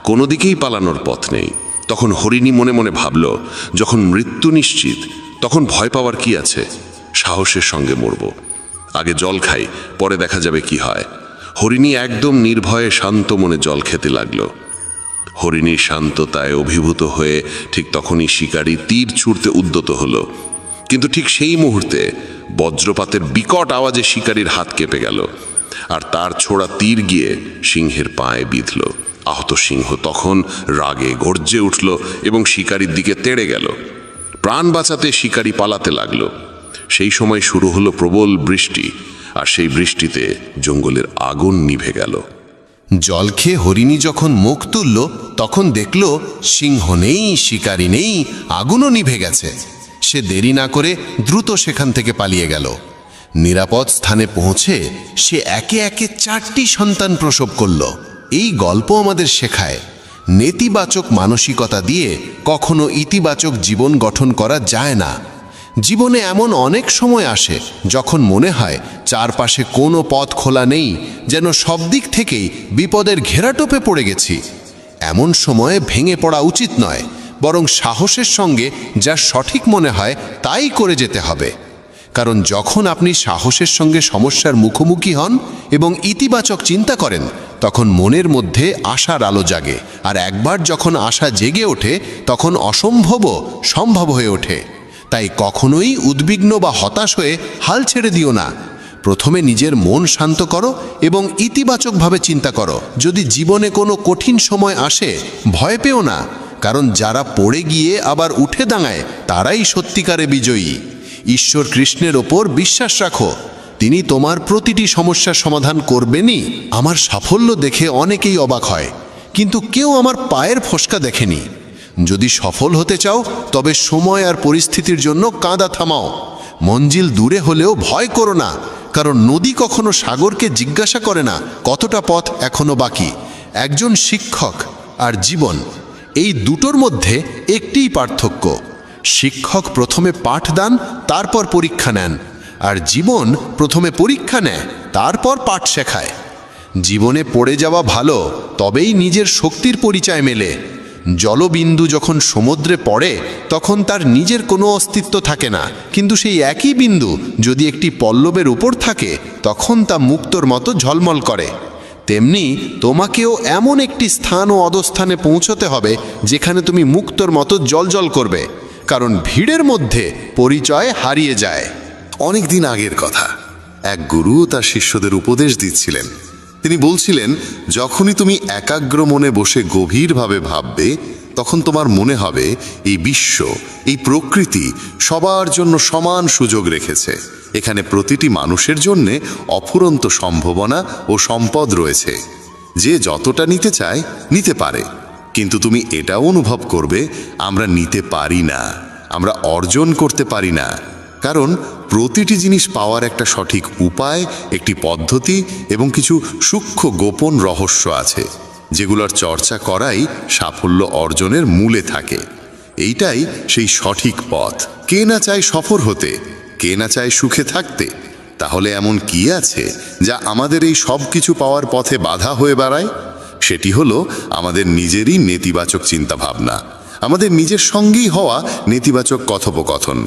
Speaker 3: কোনো দিকেই পালানোর পথ নেই। তখন হরিণী মনে মনে ভাবল, যখন মৃত্যু নিশ্চিত তখন ভয় পাওয়ার কি আছে? সাহসের সঙ্গে মরব। আগে জল খাই, পরে দেখা যাবে কি হয়। হরিণী একদম নির্ভয়ে শান্ত মনে জল খেতে লাগল। হরিণীর শান্ততায় অভিভূত হয়ে ঠিক তখনই শিকারী তীর ছুঁড়তে উদ্যত হলো, কিন্তু ঠিক সেই মুহূর্তে বজ্রপাতের বিকট আওয়াজে শিকারীর হাত কেঁপে গেল, আর তার ছোড়া তীর গিয়ে সিংহের পায়ে বিঁধল। আহত সিংহ তখন রাগে গর্জে উঠল এবং শিকারীর দিকে তেড়ে গেল। প্রাণ বাঁচাতে শিকারী পালাতে লাগল। সেই সময় শুরু হলো প্রবল বৃষ্টি, আর সেই বৃষ্টিতে জঙ্গলের আগুন নিভে গেল।
Speaker 2: জল খেয়ে হরিণী যখন মুখ তুলল তখন দেখল সিংহ নেই, শিকারী নেই, আগুনও নিভে গেছে। সে দেরি না করে দ্রুত সেখান থেকে পালিয়ে গেল। নিরাপদ স্থানে পৌঁছে সে একে একে 4টি সন্তান প্রসব করল। এই গল্প আমাদের শেখায় নেতিবাচক মানসিকতা দিয়ে কখনো ইতিবাচক জীবন গঠন করা যায় না। জীবনে এমন অনেক সময় আসে যখন মনে হয় চারপাশে কোনো পথ খোলা নেই, যেন সব দিক থেকেই বিপদের ঘেরাটোপে পড়ে গেছি। এমন সময়ে ভেঙে পড়া উচিত নয়, বরং সাহসের সঙ্গে যা সঠিক মনে হয় তাই করে যেতে হবে। কারণ যখন আপনি সাহসের সঙ্গে সমস্যার মুখোমুখি হন এবং ইতিবাচক চিন্তা করেন, তখন মনের মধ্যে আশার আলো জাগে। আর একবার যখন আশা জেগে ওঠে, তখন অসম্ভবও সম্ভব হয়ে ওঠে। তাই কখনোই উদ্বিগ্ন বা হতাশ হয়ে হাল ছেড়ে দিও না। প্রথমে নিজের মন শান্ত করো এবং ইতিবাচকভাবে চিন্তা করো। যদি জীবনে কোনো কঠিন সময় আসে, ভয় পেও না, কারণ যারা পড়ে গিয়ে আবার উঠে দাঁড়ায় তারাই সত্যিকারে বিজয়ী। ঈশ্বর কৃষ্ণের ওপর বিশ্বাস রাখো, তিনি তোমার প্রতিটি সমস্যার সমাধান করবেনই। আমার সাফল্য দেখে অনেকেই অবাক হয়, কিন্তু কেউ আমার পায়ের ফসকা দেখেনি। যদি সফল হতে চাও, তবে সময় আর পরিস্থিতির জন্য কাঁদা থামাও। মঞ্জিল দূরে হলেও ভয় করো না, কারণ নদী কখনো সাগরকে জিজ্ঞাসা করে না কতটা পথ এখনো বাকি। একজন শিক্ষক আর জীবন, এই দুটোর মধ্যে একটিই পার্থক্য। শিক্ষক প্রথমে পাঠ দেন, তারপর পরীক্ষা নেন, আর জীবন প্রথমে পরীক্ষা নেয়, তারপর পাঠ শেখায়। জীবনে পড়ে যাওয়া ভালো, তবেই নিজের শক্তির পরিচয় মেলে। জলবিন্দু যখন সমুদ্রে পড়ে, তখন তার নিজের কোনো অস্তিত্ব থাকে না, কিন্তু সেই একই বিন্দু যদি একটি পল্লবের উপর থাকে, তখন তা মুক্তোর মতো ঝলমল করে। তেমনি তোমাকেও এমন একটি স্থান ও অধস্থানে পৌঁছতে হবে যেখানে তুমি মুক্তোর মতো জ্বলজ্বল করবে, কারণ ভিড়ের মধ্যে পরিচয় হারিয়ে যায়।
Speaker 3: অনেক দিন আগের কথা, এক গুরু তার শিষ্যদের উপদেশ দিচ্ছিলেন। তিনি বলছিলেন, যখনই তুমি একাগ্র মনে বসে গভীরভাবে ভাববে, তখন তোমার মনে হবে এই বিশ্ব, এই প্রকৃতি সবার জন্য সমান সুযোগ রেখেছে। এখানে প্রতিটি মানুষের জন্যে অফুরন্ত সম্ভাবনা ও সম্পদ রয়েছে। যে যতটা নিতে চায় নিতে পারে, কিন্তু তুমি এটাও অনুভব করবে, আমরা নিতে পারি না, আমরা অর্জন করতে পারি না। কারণ প্রতিটি জিনিস পাওয়ার একটা সঠিক উপায়, একটি পদ্ধতি এবং কিছু সূক্ষ্ম গোপন রহস্য আছে, যেগুলোর চর্চা করাই সাফল্য অর্জনের মূলে থাকে। এইটাই সেই সঠিক পথ। কে না চায় সফল হতে, কে না চায় সুখে থাকতে? তাহলে এমন কি আছে যা আমাদের এই সব কিছু পাওয়ার পথে বাধা হয়ে দাঁড়ায়? সেটি হলো আমাদের নিজেরই নেতিবাচক চিন্তাভাবনা, আমাদের নিজের সঙ্গেই হওয়া নেতিবাচক কথোপকথন।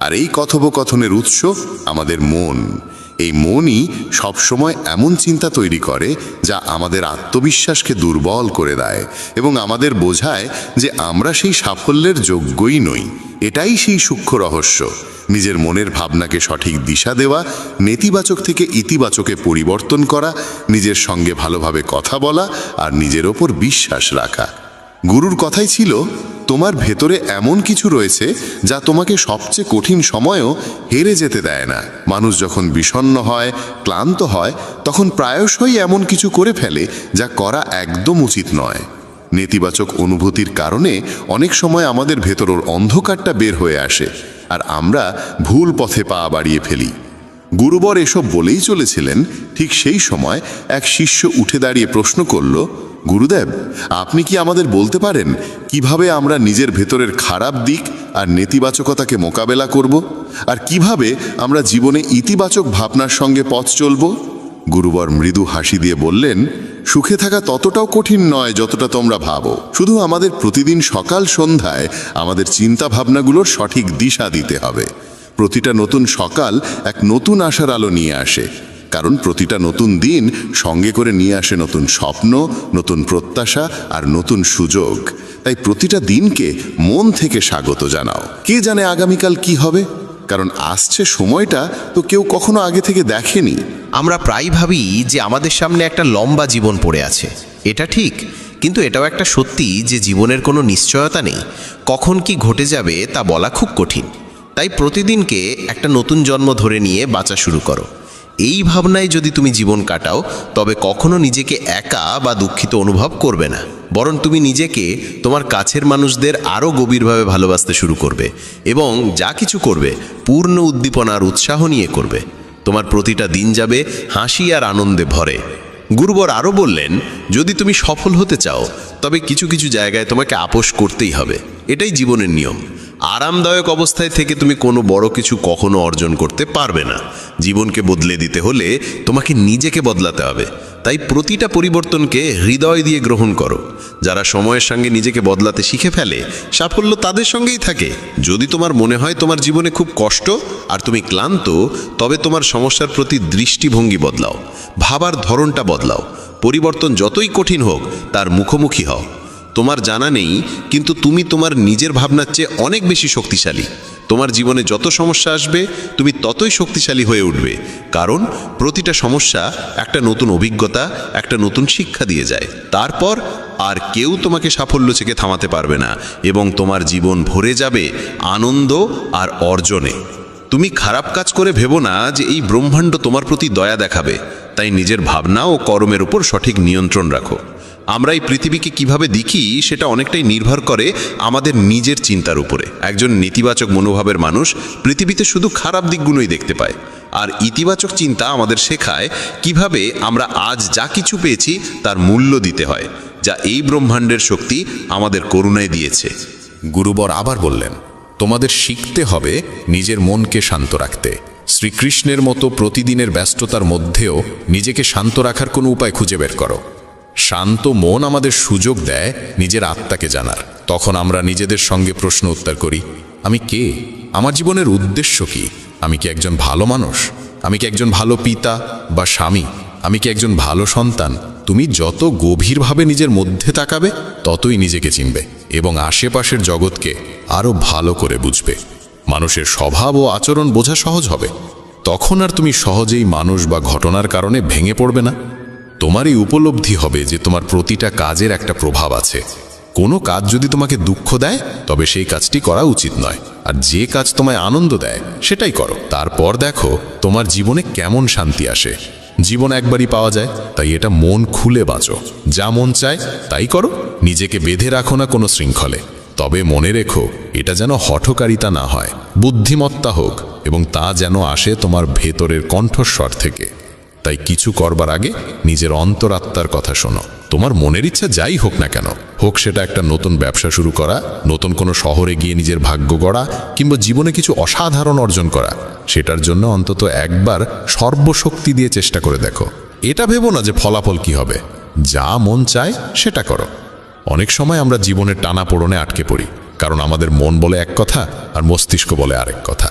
Speaker 3: আর এই কথোপকথনের উৎস আমাদের মন। এই মনই সবসময় এমন চিন্তা তৈরি করে যা আমাদের আত্মবিশ্বাসকে দুর্বল করে দেয় এবং আমাদের বোঝায় যে আমরা সেই সাফল্যের যোগ্যই নই। এটাই সেই সূক্ষ্ম রহস্য, নিজের মনের ভাবনাকে সঠিক দিশা দেওয়া, নেতিবাচক থেকে ইতিবাচকে পরিবর্তন করা, নিজের সঙ্গে ভালোভাবে কথা বলা আর নিজের ওপর বিশ্বাস রাখা। গুরুর কথাই ছিল, তোমার ভেতরে এমন কিছু রয়েছে যা তোমাকে সবচেয়ে কঠিন সময়েও হেরে যেতে দেয় না। মানুষ যখন বিষণ্ণ হয়, ক্লান্ত হয়, তখন প্রায়শই এমন কিছু করে ফেলে যা করা একদম উচিত নয়। নেতিবাচক অনুভূতির কারণে অনেক সময় আমাদের ভেতরের অন্ধকারটা বের হয়ে আসে আর আমরা ভুল পথে পা বাড়িয়ে ফেলি। গুরুবর এসব বলেই চলেছিলেন। ঠিক সেই সময় এক শিষ্য উঠে দাঁড়িয়ে প্রশ্ন করল, গুরুদেব, আপনি কি আমাদের বলতে পারেন কিভাবে আমরা নিজের ভেতরের খারাপ দিক আর নেতিবাচকতাকে মোকাবেলা করব, আর কিভাবে আমরা জীবনে ইতিবাচক ভাবনার সঙ্গে পথ চলব? গুরুবর মৃদু হাসি দিয়ে বললেন, সুখে থাকা ততটাও কঠিন নয় যতটা তোমরা ভাবো। শুধু আমাদের প্রতিদিন সকাল সন্ধ্যায় আমাদের চিন্তা ভাবনাগুলোর সঠিক দিশা দিতে হবে। প্রতিটা নতুন সকাল এক নতুন আশার আলো নিয়ে আসে, কারণ প্রতিটা নতুন দিন সঙ্গে করে নিয়ে আসে নতুন স্বপ্ন, নতুন প্রত্যাশা আর নতুন সুযোগ। তাই প্রতিটা দিনকে মন থেকে স্বাগত জানাও। কে জানে আগামীকাল কি হবে, কারণ আসছে সময়টা তো কেউ কখনো আগে থেকে দেখেনি।
Speaker 8: আমরা প্রায় ভাবি যে আমাদের সামনে একটা লম্বা জীবন পড়ে আছে। এটা ঠিক, কিন্তু এটাও একটা সত্যি যে জীবনের কোনো নিশ্চয়তা নেই। কখন কি ঘটে যাবে তা বলা খুব কঠিন। তাই প্রতিদিনকে একটা নতুন জন্ম ধরে নিয়ে বাঁচা শুরু করো। এই ভাবনায় যদি তুমি জীবন কাটাও, তবে কখনো নিজেকে একা বা দুঃখিত অনুভব করবে না, বরং তুমি নিজেকে, তোমার কাছের মানুষদের আরও গভীরভাবে ভালোবাসতে শুরু করবে এবং যা কিছু করবে পূর্ণ উদ্দীপনা আর উৎসাহ নিয়ে করবে।
Speaker 6: তোমার প্রতিটা দিন যাবে হাসি আর আনন্দে ভরে। গুরুবর আরও বললেন, যদি তুমি সফল হতে চাও তবে কিছু কিছু জায়গায় তোমাকে আপোষ করতেই হবে। এটাই জীবনের নিয়ম। আরামদায়ক অবস্থায় থেকে তুমি কোনো বড় কিছু কখনো অর্জন করতে পারবে না। জীবনকে বদলে দিতে হলে তোমাকে নিজেকে বদলাতে হবে। তাই প্রতিটা পরিবর্তনকে হৃদয় দিয়ে গ্রহণ করো। যারা সময়ের সঙ্গে নিজেকে বদলাতে শিখে ফেলে, সাফল্য তাদের সঙ্গেই থাকে। যদি তোমার মনে হয় তোমার জীবনে খুব কষ্ট আর তুমি ক্লান্ত, তবে তোমার সমস্যার প্রতি দৃষ্টিভঙ্গি বদলাও, ভাবার ধরনটা বদলাও। পরিবর্তন যতই কঠিন হোক তার মুখোমুখি হও। তোমার জানা নেই, কিন্তু তুমি তোমার নিজের ভাবনার চেয়ে অনেক বেশি শক্তিশালী। তোমার জীবনে যত সমস্যা আসবে তুমি ততই শক্তিশালী হয়ে উঠবে, কারণ প্রতিটা সমস্যা একটা নতুন অভিজ্ঞতা, একটা নতুন শিক্ষা দিয়ে যায়। তারপর আর কেউ তোমাকে সাফল্য থেকে থামাতে পারবে না এবং তোমার জীবন ভরে যাবে আনন্দ আর অর্জনে। তুমি খারাপ কাজ করে ভেবো না যে এই ব্রহ্মাণ্ড তোমার প্রতি দয়া দেখাবে। তাই নিজের ভাবনা ও কর্মের উপর সঠিক নিয়ন্ত্রণ রাখো। আমরা এই পৃথিবীকে কিভাবে দেখি সেটা অনেকটাই নির্ভর করে আমাদের নিজের চিন্তার উপরে। একজন নেতিবাচক মনোভাবের মানুষ পৃথিবীতে শুধু খারাপ দিকগুলোই দেখতে পায়, আর ইতিবাচক চিন্তা আমাদের শেখায় কিভাবে আমরা আজ যা কিছু পেয়েছি তার মূল্য দিতে হয়, যা এই ব্রহ্মাণ্ডের শক্তি আমাদের করুণায় দিয়েছে।
Speaker 4: গুরুবর আবার বললেন, তোমাদের শিখতে হবে নিজের মনকে শান্ত রাখতে। শ্রীকৃষ্ণের মতো প্রতিদিনের ব্যস্ততার মধ্যেও নিজেকে শান্ত রাখার কোনো উপায় খুঁজে বের করো। শান্ত মন আমাদের সুযোগ দেয় নিজের আত্মাকে জানার। তখন আমরা নিজেদের সঙ্গে প্রশ্ন উত্তর করি, আমি কে? আমার জীবনের উদ্দেশ্য কি? আমি কি একজন ভালো মানুষ? আমি কি একজন ভালো পিতা বা স্বামী? আমি কি একজন ভালো সন্তান? তুমি যত গভীরভাবে নিজের মধ্যে তাকাবে ততই নিজেকে চিনবে এবং আশেপাশের জগৎকে আরও ভালো করে বুঝবে। মানুষের স্বভাব ও আচরণ বোঝা সহজ হবে। তখন আর তুমি সহজেই মানুষ বা ঘটনার কারণে ভেঙে পড়বে না। তোমার এই উপলব্ধি হবে যে তোমার প্রতিটা কাজের একটা প্রভাব আছে। কোনো কাজ যদি তোমাকে দুঃখ দেয় তবে সেই কাজটি করা উচিত নয়, আর যে কাজ তোমায় আনন্দ দেয় সেটাই করো। তারপর দেখো তোমার জীবনে কেমন শান্তি আসে। জীবন একবারই পাওয়া যায়, তাই এটা মন খুলে বাঁচো। যা মন চায় তাই করো, নিজেকে বেঁধে রাখো না কোনো শৃঙ্খলে। তবে মনে রেখো, এটা যেন হঠকারিতা না হয়, বুদ্ধিমত্তা হোক, এবং তা যেন আসে তোমার ভেতরের কণ্ঠস্বর থেকে। তাই কিছু করবার আগে নিজের অন্তরাত্মার কথা শোনো। তোমার মনের ইচ্ছা যাই হোক না কেন, হোক সেটা একটা নতুন ব্যবসা শুরু করা, নতুন কোনো শহরে গিয়ে নিজের ভাগ্য গড়া, কিংবা জীবনে কিছু অসাধারণ অর্জন করা, সেটার জন্য অন্তত একবার সর্বশক্তি দিয়ে চেষ্টা করে দেখো। এটা ভেবো না যে ফলাফল কি হবে। যা মন চায় সেটা করো। অনেক সময় আমরা জীবনের টানাপোড়েনে আটকে পড়ি, কারণ আমাদের মন বলে এক কথা আর মস্তিষ্ক বলে আরেক কথা।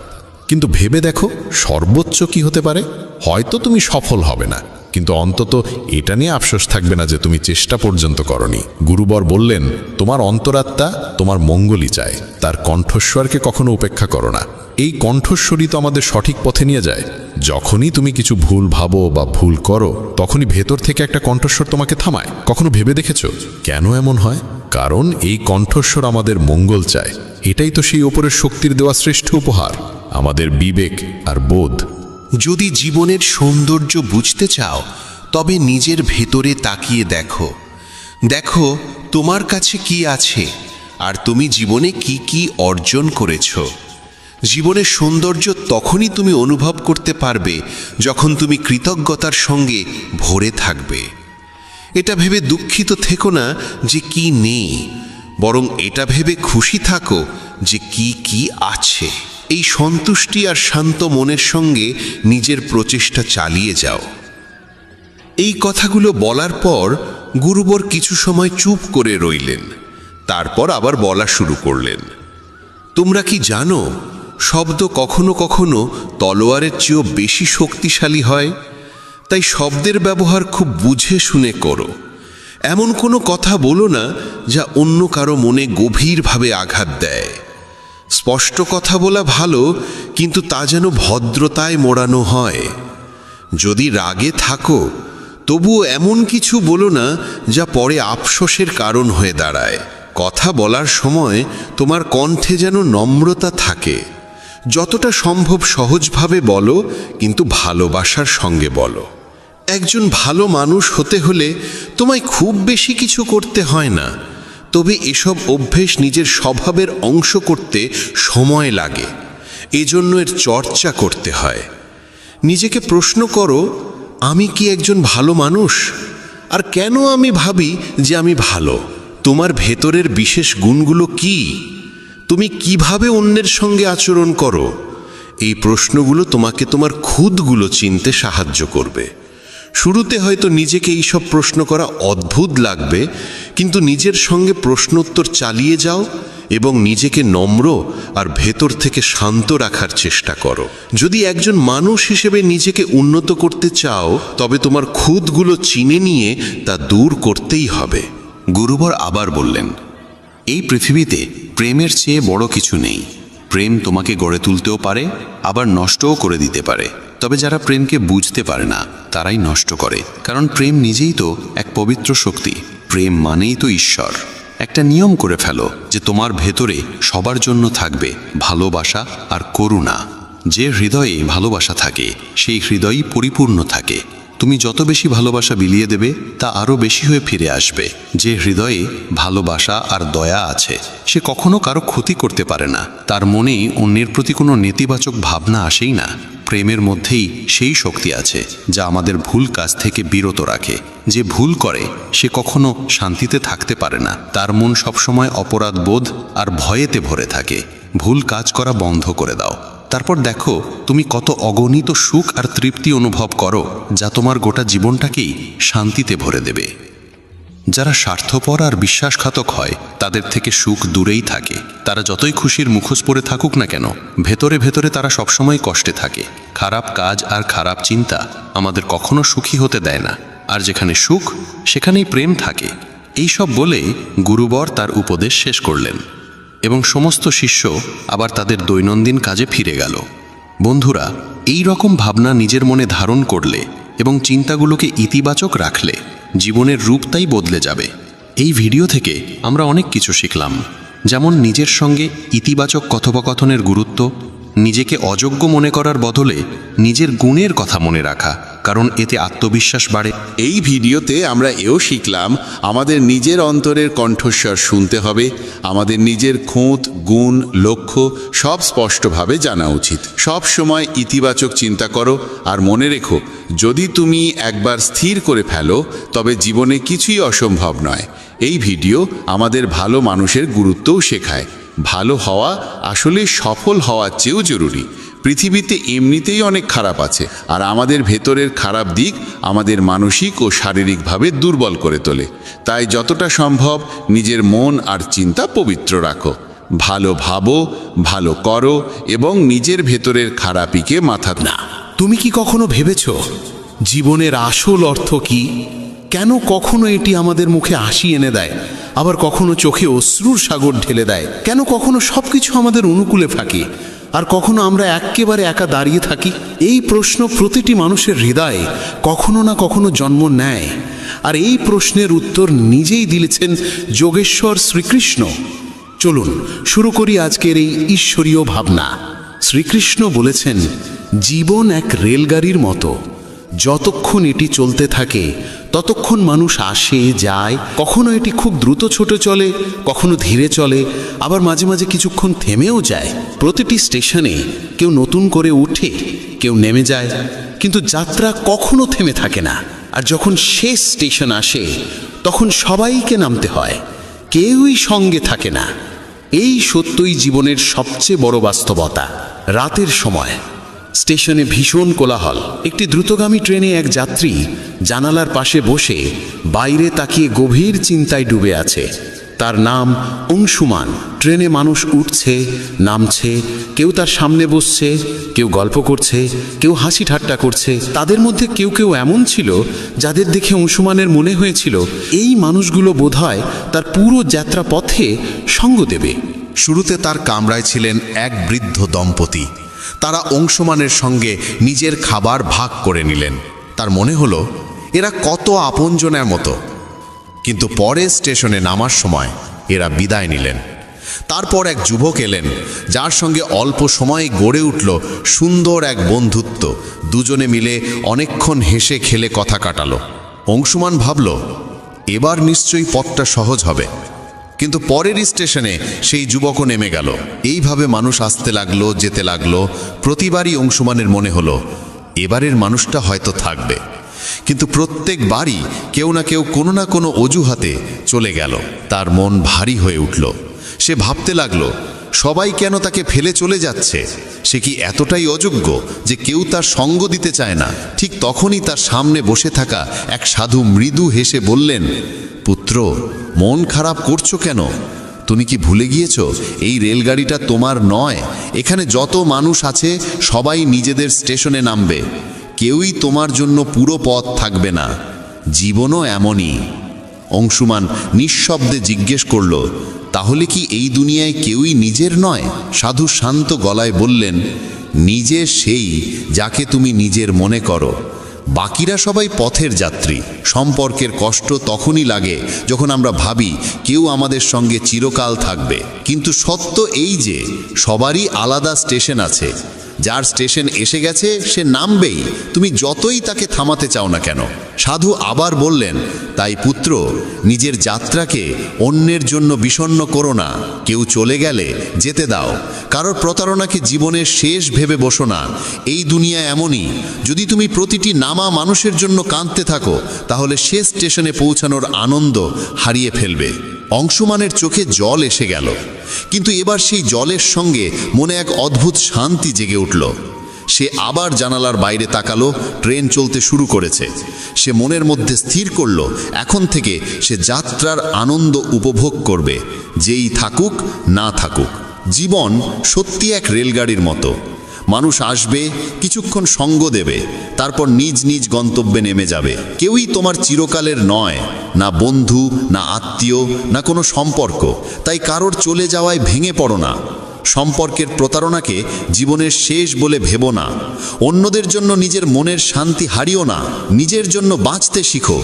Speaker 4: কিন্তু ভেবে দেখো সর্বোচ্চ কি হতে পারে। হয়তো তুমি সফল হবে না, কিন্তু অন্তত এটা নিয়ে আফসোস থাকবে না যে তুমি চেষ্টা পর্যন্ত করনি। গুরুবর বললেন, তোমার অন্তরাত্মা তোমার মঙ্গলই চায়, তার কণ্ঠস্বরকে কখনো উপেক্ষা করো না। এই কণ্ঠস্বরই তো আমাদের সঠিক পথে নিয়ে যায়। যখনই তুমি কিছু ভুল ভাবো বা ভুল করো, তখনই ভেতর থেকে একটা কণ্ঠস্বর তোমাকে থামায়। কখনো ভেবে দেখেছো কেন এমন হয়? কারণ এই কণ্ঠস্বর আমাদের মঙ্গল চায়। এটাই তো সেই ওপরের শক্তির দেওয়া শ্রেষ্ঠ উপহার, আমাদের বিবেক আর বোধ।
Speaker 9: যদি জীবনের সৌন্দর্য বুঝতে চাও তবে নিজের ভেতরে তাকিয়ে দেখো। দেখো তোমার কাছে কি আছে আর তুমি জীবনে কি কি অর্জন করেছো। জীবনের সৌন্দর্য তখনই তুমি অনুভব করতে পারবে যখন তুমি কৃতজ্ঞতার সঙ্গে ভরে থাকবে। এটা ভেবে দুঃখিত থেকো না যে কি নেই, বরং এটা ভেবে খুশি থাকো যে কি কি আছে। এই সন্তুষ্টি আর শান্ত মনের সঙ্গে নিজের প্রচেষ্টা চালিয়ে যাও। এই কথাগুলো বলার পর গুরুবর কিছু সময় চুপ করে রইলেন। তারপর আবার বলা শুরু করলেন, তোমরা কি জানো শব্দ কখনো কখনো তলোয়ারের চেয়েও বেশি শক্তিশালী হয়। তাই শব্দের ব্যবহার খুব বুঝে শুনে করো। এমন কোনো কথা বলো না যা অন্য কারো মনে গভীরভাবে আঘাত দেয়। স্পষ্ট কথা বলা ভালো, কিন্তু তা যেন ভদ্রতায় মোড়ানো হয়। যদি রাগে থাকো তবুও এমন কিছু বলো না যা পরে আফসোসের কারণ হয়ে দাঁড়ায়। কথা বলার সময় তোমার কণ্ঠে যেন নম্রতা থাকে। যতটা সম্ভব সহজভাবে বলো, কিন্তু ভালোবাসার সঙ্গে বলো। একজন ভালো মানুষ হতে হলে তোমায় খুব বেশি কিছু করতে হয় না, তবে এসব অভ্যেস নিজের স্বভাবের অংশ করতে সময় লাগে। এজন্য এর চর্চা করতে হয়। নিজেকে প্রশ্ন করো, আমি কি একজন ভালো মানুষ? আর কেন আমি ভাবি যে আমি ভালো? তোমার ভেতরের বিশেষ গুণগুলো কি? তুমি কিভাবে অন্যের সঙ্গে আচরণ করো? এই প্রশ্নগুলো তোমাকে তোমার খুদগুলো চিনতে সাহায্য করবে। শুরুতে হয়তো নিজেকে এইসব প্রশ্ন করা অদ্ভুত লাগবে, কিন্তু নিজের সঙ্গে প্রশ্নোত্তর চালিয়ে যাও এবং নিজেকে নম্র আর ভেতর থেকে শান্ত রাখার চেষ্টা করো। যদি একজন মানুষ হিসেবে নিজেকে উন্নত করতে চাও, তবে তোমার খুদগুলো চিনে নিয়ে তা দূর করতেই হবে।
Speaker 4: গুরুবর আবার বললেন, এই পৃথিবীতে প্রেমের চেয়ে বড় কিছু নেই। প্রেম তোমাকে গড়ে তুলতেও পারে, আবার নষ্টও করে দিতে পারে। তবে যারা প্রেমকে বুঝতে পারে না তারাই নষ্ট করে, কারণ প্রেম নিজেই তো এক পবিত্র শক্তি। প্রেম মানেই তো ঈশ্বর। একটা নিয়ম করে ফেলো যে তোমার ভেতরে সবার জন্য থাকবে ভালোবাসা আর করুণা। যে হৃদয়ে ভালোবাসা থাকে সেই হৃদয়ই পরিপূর্ণ থাকে। তুমি যত বেশি ভালোবাসা বিলিয়ে দেবে তা আরও বেশি হয়ে ফিরে আসবে। যে হৃদয়ে ভালোবাসা আর দয়া আছে সে কখনো কারো ক্ষতি করতে পারে না। তার মনে অন্যের প্রতি কোনো নেতিবাচক ভাবনা আসেই না। প্রেমের মধ্যেই সেই শক্তি আছে যা আমাদের ভুল কাজ থেকে বিরত রাখে। যে ভুল করে সে কখনো শান্তিতে থাকতে পারে না। তার মন সবসময় অপরাধ বোধ আর ভয়েতে ভরে থাকে। ভুল কাজ করা বন্ধ করে দাও, তারপর দেখো তুমি কত অগণিত সুখ আর তৃপ্তি অনুভব করো, যা তোমার গোটা জীবনটাকেই শান্তিতে ভরে দেবে। যারা স্বার্থপর আর বিশ্বাসঘাতক হয় তাদের থেকে সুখ দূরেই থাকে। তারা যতই খুশির মুখোশ পরে থাকুক না কেন, ভেতরে ভেতরে তারা সবসময় কষ্টে থাকে। খারাপ কাজ আর খারাপ চিন্তা আমাদের কখনো সুখী হতে দেয় না। আর যেখানে সুখ সেখানেই প্রেম থাকে। এই সব বলে গুরুবর তার উপদেশ শেষ করলেন এবং সমস্ত শিষ্য আবার তাদের দৈনন্দিন কাজে ফিরে গেল। বন্ধুরা, এই রকম ভাবনা নিজের মনে ধারণ করলে এবং চিন্তাগুলোকে ইতিবাচক রাখলে জীবনের রূপটাই বদলে যাবে। এই ভিডিও থেকে আমরা অনেক কিছু শিখলাম, যেমন নিজের সঙ্গে ইতিবাচক কথোপকথনের গুরুত্ব, নিজেকে অযোগ্য মনে করার বদলে নিজের গুণের কথা মনে রাখা, কারণ এতে আত্মবিশ্বাস বাড়ে।
Speaker 3: এই ভিডিওতে আমরা এও শিখলাম আমাদের নিজের অন্তরের কণ্ঠস্বর শুনতে হবে। আমাদের নিজের খুঁত, গুণ, লক্ষ্য সব স্পষ্টভাবে জানা উচিত। সব সময় ইতিবাচক চিন্তা করো আর মনে রেখো, যদি তুমি একবার স্থির করে ফেলো তবে জীবনে কিছুই অসম্ভব নয়। এই ভিডিও আমাদের ভালো মানুষের গুরুত্বও শেখায়। ভালো হওয়া আসলে সফল হওয়ার চেয়েও জরুরি। পৃথিবীতে এমনিতেই অনেক খারাপ আছে, আর আমাদের ভেতরের খারাপ দিক আমাদের মানসিক ও শারীরিকভাবে দুর্বল করে তোলে। তাই যতটা সম্ভব নিজের মন আর চিন্তা পবিত্র রাখো। ভালো ভাবো, ভালো করো এবং নিজের ভেতরের খারাপিকে মাথা না।
Speaker 9: তুমি কি কখনো ভেবেছ জীবনের আসল অর্থ কি? কেন কখনো এটি আমাদের মুখে হাসি এনে দেয়, আবার কখনো চোখে অশ্রুর সাগর ঢেলে দেয়? কেন কখনো সবকিছু আমাদের অনুকূলে থাকে আর কখনো আমরা একেবারে একা দাঁড়িয়ে থাকি? এই প্রশ্ন প্রতিটি মানুষের হৃদয়ে কখনো না কখনো জন্ম নেয়, আর এই প্রশ্নের উত্তর নিজেই দিয়েছেন যোগেশ্বর শ্রীকৃষ্ণ। চলুন শুরু করি আজকের এই ঈশ্বরীয় ভাবনা। শ্রীকৃষ্ণ বলেছেন, জীবন এক রেলগাড়ির মতো। যতক্ষণ এটি চলতে থাকে ততক্ষণ মানুষ আসে যায়। কখনো এটি খুব দ্রুত ছোটে চলে, কখনো ধীরে চলে, আবার মাঝে মাঝে কিছুক্ষণ থেমেও যায়। প্রতিটি স্টেশনে কেউ নতুন করে উঠে, কেউ নেমে যায়, কিন্তু যাত্রা কখনো থেমে থাকে না। আর যখন শেষ স্টেশন আসে তখন সবাইকে নামতে হয়, কেউই সঙ্গে থাকে না। এই সত্যই জীবনের সবচেয়ে বড় বাস্তবতা। রাতের সময় স্টেশনে ভীষণ কোলাহল। একটি দ্রুতগামী ট্রেনে এক যাত্রী জানালার পাশে বসে বাইরে তাকিয়ে গভীর চিন্তায় ডুবে আছে। তার নাম অংশুমান। ট্রেনে মানুষ উঠছে, নামছে, কেউ তার সামনে বসছে, কেউ গল্প করছে, কেউ হাসি ঠাট্টা করছে। তাদের মধ্যে কেউ কেউ এমন ছিল যাদের দেখে অংশুমানের মনে হয়েছিল এই মানুষগুলো বোধহয় তার পুরো যাত্রা পথে সঙ্গ দেবে।
Speaker 2: শুরুতে তার কামরায় ছিলেন এক বৃদ্ধ দম্পতি। তারা অংশুমানের সঙ্গে নিজের খাবার ভাগ করে নিলেন। তার মনে হলো এরা কত আপনজনের মতো। কিন্তু পরে স্টেশনে নামার সময় এরা বিদায় নিলেন। তারপর এক যুবক এলেন, যার সঙ্গে অল্প সময়ে গড়ে উঠল সুন্দর এক বন্ধুত্ব। দুজনে মিলে অনেকক্ষণ হেসে খেলে কথা কাটালো। অংশুমান ভাবল, এবার নিশ্চয়ই পথটা সহজ হবে। কিন্তু পরের স্টেশনে সেই যুবকও নেমে গেল। এইভাবে মানুষ আসতে লাগলো, যেতে লাগলো। প্রতিবারই অংশুমানের মনে হলো এবারের মানুষটা হয়তো থাকবে। কিন্তু প্রত্যেকবারই কেউ না কেউ কোনো না কোনো অজুহাতে চলে গেল। তার মন ভারী হয়ে উঠল। সে ভাবতে লাগলো, সবাই কেন তাকে ফেলে চলে যাচ্ছে? সে কি এতটাই অযোগ্য যে কেউ তার সঙ্গ দিতে চায় না? ঠিক তখনই তার সামনে বসে থাকা এক সাধু মৃদু হেসে বললেন, পুত্র, মন খারাপ করছো কেন? তুমি কি ভুলে গিয়েছো এই রেলগাড়িটা তোমার নয়? এখানে যত মানুষ আছে সবাই নিজেদের স্টেশনে নামবে। কেউই তোমার জন্য পুরো পথ থাকবে না। জীবনও এমনই। অংশুমান নিঃশব্দে জিজ্ঞেস করল, তাহলে কি এই দুনিয়ায় কেউই নিজের নয়? সাধু শান্ত গলায় বললেন, নিজে সেই যাকে তুমি নিজের মনে করো। বাকিরা সবাই পথের যাত্রী। সম্পর্কের কষ্ট তখনই লাগে যখন আমরা ভাবি কেউ আমাদের সঙ্গে চিরকাল থাকবে। কিন্তু সত্য এই যে সবারই আলাদা স্টেশন আছে। যার স্টেশন এসে গেছে সে নামবেই, তুমি যতই তাকে থামাতে চাও না কেন। সাধু আবার বললেন, তাই পুত্র, নিজের যাত্রাকে অন্যের জন্য বিষণ্ণ করো না। কেউ চলে গেলে যেতে দাও। কারোর প্রতারণাকে জীবনের শেষ ভেবে বসো না। এই দুনিয়া এমনই। যদি তুমি প্রতিটি নামা মানুষের জন্য কাঁদতে থাকো তাহলে শেষ স্টেশনে পৌঁছানোর আনন্দ হারিয়ে ফেলবে। অংশুমানের চোখে জল এসে গেল, কিন্তু এবার সেই জলের সঙ্গে মনে এক অদ্ভুত শান্তি জেগে উঠল। সে আবার জানালার বাইরে তাকালো। ট্রেন চলতে শুরু করেছে। সে মনের মধ্যে স্থির করল, এখন থেকে সে যাত্রার আনন্দ উপভোগ করবে, যেই থাকুক না থাকুক। জীবন সত্যি এক রেলগাড়ির মতো। মানুষ আসবে, কিছুক্ষণ সঙ্গ দেবে, তারপর নিজ নিজ গন্তব্যে নেমে যাবে। কেউই তোমার চিরকালের নয়, না বন্ধু, না আত্মীয়, না কোনো সম্পর্ক। তাই কারোর চলে যাওয়ায় ভেঙে পড়ো না। সম্পর্কের প্রতারণাকে জীবনের শেষ বলে ভেবো না। অন্যদের জন্য নিজের মনের শান্তি হারিও না। নিজের জন্য বাঁচতে শিখো,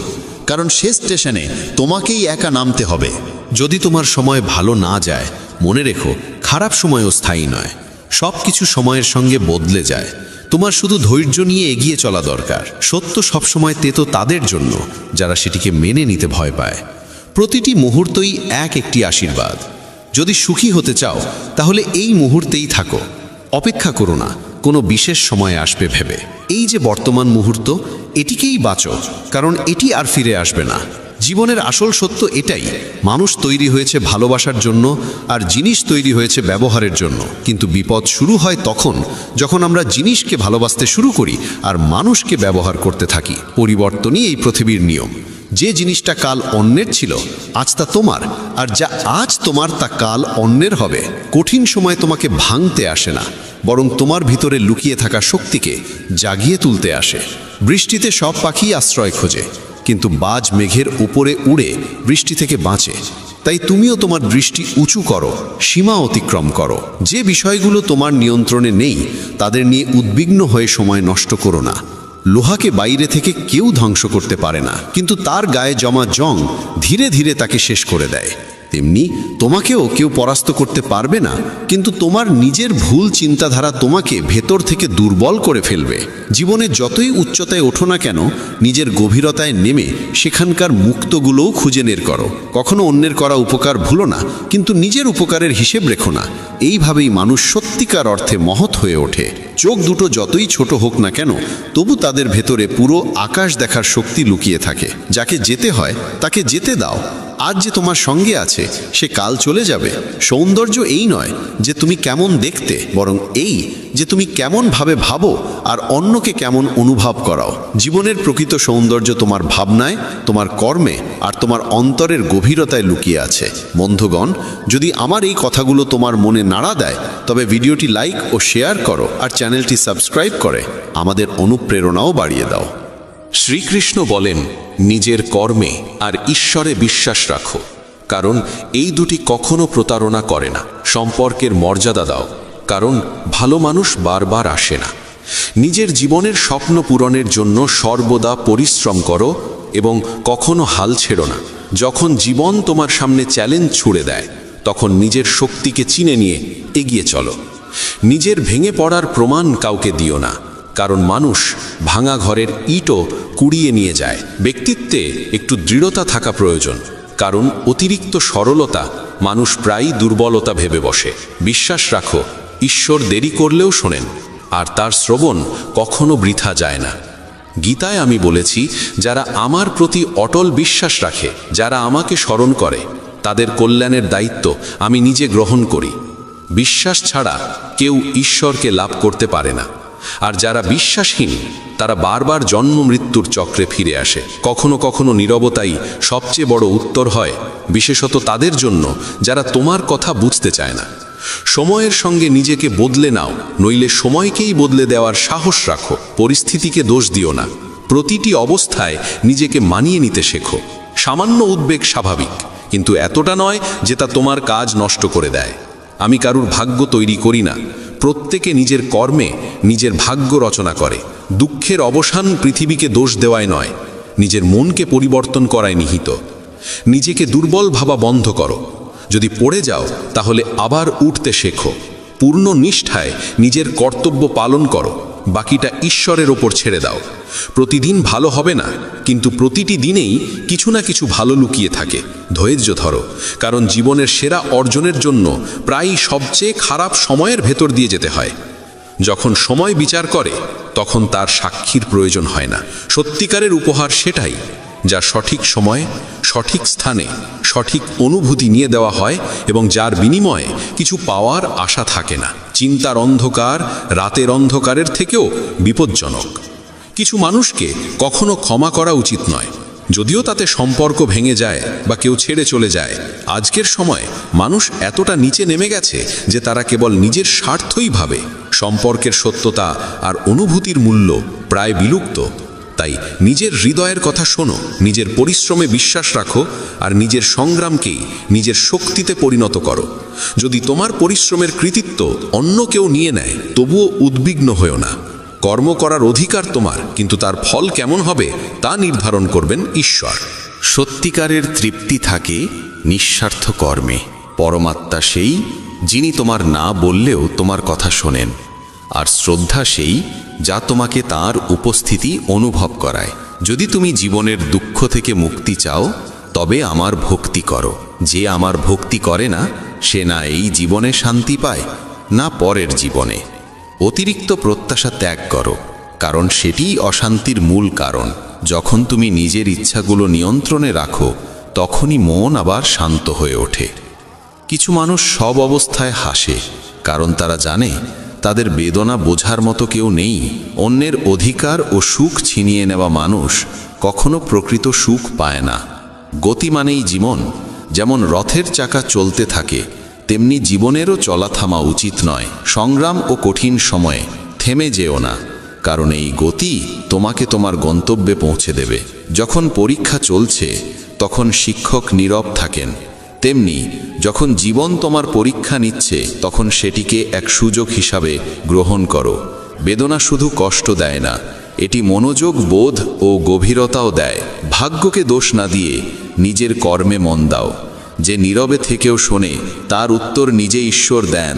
Speaker 2: কারণ শেষ স্টেশনে তোমাকেই একা নামতে হবে।
Speaker 9: যদি তোমার সময় ভালো না যায়, মনে রেখো, খারাপ সময়ও স্থায়ী নয়। সব কিছু সময়ের সঙ্গে বদলে যায়। তোমার শুধু ধৈর্য নিয়ে এগিয়ে চলা দরকার। সত্য সবসময় তেতো তাদের জন্য যারা সেটিকে মেনে নিতে ভয় পায়। প্রতিটি মুহূর্তই একটি আশীর্বাদ। যদি সুখী হতে চাও তাহলে এই মুহূর্তেই থাকো। অপেক্ষা করো না কোনো বিশেষ সময় আসবে ভেবে। এই যে বর্তমান মুহূর্ত, এটিকেই বাঁচো, কারণ এটি আর ফিরে আসবে না। জীবনের আসল সত্য এটাই, মানুষ তৈরি হয়েছে ভালোবাসার জন্য আর জিনিস তৈরি হয়েছে ব্যবহারের জন্য। কিন্তু বিপদ শুরু হয় তখন যখন আমরা জিনিসকে ভালোবাসতে শুরু করি আর মানুষকে ব্যবহার করতে থাকি। পরিবর্তনই এই পৃথিবীর নিয়ম। যে জিনিসটা কাল অন্যের ছিল আজ তা তোমার, আর যা আজ তোমার তা কাল অন্যের হবে। কঠিন সময় তোমাকে ভাঙতে আসে না, বরং তোমার ভিতরে লুকিয়ে থাকা শক্তিকে জাগিয়ে তুলতে আসে। বৃষ্টিতে সব পাখি আশ্রয় খোঁজে, কিন্তু বাজ মেঘের উপরে উড়ে বৃষ্টি থেকে বাঁচে। তাই তুমিও তোমার দৃষ্টি উঁচু করো, সীমা অতিক্রম করো। যে বিষয়গুলো তোমার নিয়ন্ত্রণে নেই তাদের নিয়ে উদ্বিগ্ন হয়ে সময় নষ্ট করো না। লোহাকে বাইরে থেকে কেউ ধ্বংস করতে পারে না, কিন্তু তার গায়ে জমা জং ধীরে ধীরে তাকে শেষ করে দেয়। তেমনি তোমাকেও কেউ পরাস্ত করতে পারবে না, কিন্তু তোমার নিজের ভুল চিন্তাধারা তোমাকে ভেতর থেকে দুর্বল করে ফেলবে। জীবনে যতই উচ্চতায় ওঠো না কেন, নিজের গভীরতায় নেমে সেখানকার মুক্তগুলোও খুঁজে বের করো। কখনো অন্যের করা উপকার ভুলো না, কিন্তু নিজের উপকারের হিসেব রেখো না। এইভাবেই মানুষ সত্যিকার অর্থে মহৎ হয়ে ওঠে। চোখ দুটো যতই ছোট হোক না কেন, তবু তাদের ভেতরে পুরো আকাশ দেখার শক্তি লুকিয়ে থাকে। যাকে যেতে হয় তাকে যেতে দাও। আজ যে তোমার সঙ্গে আছে সে কাল চলে যাবে। সৌন্দর্য এই নয় যে তুমি কেমন দেখতে, বরং এই যে তুমি কেমন ভাবে ভাবো আর অন্যকে কেমন অনুভব করাও। জীবনের প্রকৃত সৌন্দর্য তোমার ভাবনায়, তোমার কর্মে আর তোমার অন্তরের গভীরতায় লুকিয়ে আছে। বন্ধুগণ, যদি আমার এই কথাগুলো তোমার মনে নাড়া দেয় তবে ভিডিওটি লাইক ও শেয়ার করো আর চ্যানেলটি সাবস্ক্রাইব করে আমাদের অনুপ্রেরণাও বাড়িয়ে দাও।
Speaker 4: শ্রীকৃষ্ণ বলেন, নিজের কর্মে আর ঈশ্বরে বিশ্বাস রাখো, কারণ এই দুটি কখনো প্রতারণা করে না। সম্পর্কের মর্যাদা দাও, কারণ ভালো মানুষ বারবার আসে না। নিজের জীবনের স্বপ্ন পূরণের জন্য সর্বদা পরিশ্রম করো এবং কখনো হাল ছেড়ো না। যখন জীবন তোমার সামনে চ্যালেঞ্জ ছুড়ে দেয় তখন নিজের শক্তিকে চিনে নিয়ে এগিয়ে চলো। নিজের ভেঙে পড়ার প্রমাণ কাউকে দিও না, কারণ মানুষ ভাঙা ঘরের ইটও কুড়িয়ে নিয়ে যায়। ব্যক্তিত্বে একটু দৃঢ়তা থাকা প্রয়োজন, কারণ অতিরিক্ত সরলতা মানুষ প্রায়ই দুর্বলতা ভেবে বসে। বিশ্বাস রাখো, ঈশ্বর দেরি করলেও শোনেন। আর তার শ্রবণ কখনো বৃথা যায় না। গীতায় আমি বলেছি, যারা আমার প্রতি অটল বিশ্বাস রাখে, যারা আমাকে স্মরণ করে, তাদের কল্যাণের দায়িত্ব আমি নিজে গ্রহণ করি। বিশ্বাস ছাড়া কেউ ঈশ্বরকে লাভ করতে পারে না। আর যারা বিশ্বাসহীন, তারা বারবার জন্ম মৃত্যুর চক্রে ফিরে আসে। কখনো কখনো নীরবতাই সবচেয়ে বড় উত্তর হয়, বিশেষত তাদের জন্য যারা তোমার কথা বুঝতে চায় না। সময়ের সঙ্গে নিজেকে বদলে নাও, নইলে সময়কেই বদলে দেওয়ার সাহস রাখো। পরিস্থিতিকে দোষ দিও না, প্রতিটি অবস্থায় নিজেকে মানিয়ে নিতে শেখো। সামান্য উদ্বেগ স্বাভাবিক, কিন্তু এতটা নয় যে তা তোমার কাজ নষ্ট করে দেয়। আমি কারুর ভাগ্য তৈরি করি না, প্রত্যেকে নিজের কর্মে নিজের ভাগ্য রচনা করে। দুঃখের অবসান পৃথিবীকে দোষ দেওয়ায় নয়, নিজের মনকে পরিবর্তন করায় নিহিত। নিজেকে দুর্বল ভাবা বন্ধ করো। যদি পড়ে যাও তাহলে আবার উঠতে শেখো। পূর্ণ নিষ্ঠায় নিজের কর্তব্য পালন করো, বাকিটা ঈশ্বরের ওপর ছেড়ে দাও। প্রতিদিন ভালো হবে না, কিন্তু প্রতিটি দিনেই কিছু না কিছু ভালো লুকিয়ে থাকে। ধৈর্য ধরো, কারণ জীবনের সেরা অর্জনের জন্য প্রায়ই সবচেয়ে খারাপ সময়ের ভেতর দিয়ে যেতে হয়। যখন সময় বিচার করে, তখন তার সাক্ষীর প্রয়োজন হয় না। সত্যিকারের উপহার সেটাই যা সঠিক সময়ে, সঠিক স্থানে, সঠিক অনুভূতি নিয়ে দেওয়া হয় এবং যার বিনিময়ে কিছু পাওয়ার আশা থাকে না। চিন্তার অন্ধকার রাতের অন্ধকারের থেকেও বিপজ্জনক। কিছু মানুষকে কখনো ক্ষমা করা উচিত নয়, যদিও তাতে সম্পর্ক ভেঙে যায় বা কেউ ছেড়ে চলে যায়। আজকের সময় মানুষ এতটা নিচে নেমে গেছে যে তারা কেবল নিজের স্বার্থই ভাবে। সম্পর্কের সত্যতা আর অনুভূতির মূল্য প্রায় বিলুপ্ত। তাই নিজের হৃদয়ের কথা শোনো, নিজের পরিশ্রমে বিশ্বাস রাখো, আর নিজের সংগ্রামকেই নিজের শক্তিতে পরিণত করো। যদি তোমার পরিশ্রমের কৃতিত্ব অন্য কেউ নিয়ে নেয়, তবুও উদ্বিগ্ন হয়েও না। কর্ম করার অধিকার তোমার, কিন্তু তার ফল কেমন হবে তা নির্ধারণ করবেন ঈশ্বর।
Speaker 9: সত্যিকারের তৃপ্তি থাকে নিঃস্বার্থ কর্মে। পরমাত্মা সেই যিনি তোমার না বললেও তোমার কথা শোনেন, আর শ্রদ্ধা সেই যা তোমাকে তার উপস্থিতি অনুভব করায়। যদি তুমি জীবনের দুঃখ থেকে মুক্তি চাও, তবে আমার ভক্তি করো। যে আমার ভক্তি করে না, সে না এই জীবনে শান্তি পায়, না পরের জীবনে। অতিরিক্ত প্রত্যাশা ত্যাগ করো, কারণ সেটিই অশান্তির মূল কারণ। যখন তুমি নিজের ইচ্ছাগুলো নিয়ন্ত্রণে রাখো, তখনই মন আবার শান্ত হয়ে ওঠে। কিছু মানুষ সব অবস্থায় হাসে, কারণ তারা জানে তাদের বেদনা বোঝার মতো কেউ নেই। অন্যের অধিকার ও সুখ ছিনিয়ে নেওয়া মানুষ কখনো প্রকৃত সুখ পায় না। গতি মানেই জীবন। যেমন রথের চাকা চলতে থাকে, তেমনি জীবনেরও চলা থামা উচিত নয়। সংগ্রাম ও কঠিন সময়ে থেমে যেও না, কারণ এই গতি তোমাকে তোমার গন্তব্যে পৌঁছে দেবে। যখন পরীক্ষা চলছে, তখন শিক্ষক নীরব থাকেন। তেমনি যখন জীবন তোমার পরীক্ষা নিচ্ছে, তখন সেটিকে এক সুযোগ হিসাবে গ্রহণ করো। বেদনা শুধু কষ্ট দেয় না, এটি মনোযোগ, বোধ ও গভীরতাও দেয়। ভাগ্যকে দোষ না দিয়ে নিজের কর্মে মন দাও। যে নীরবে থেকেও শোনে, তার উত্তর নিজে ঈশ্বর দেন।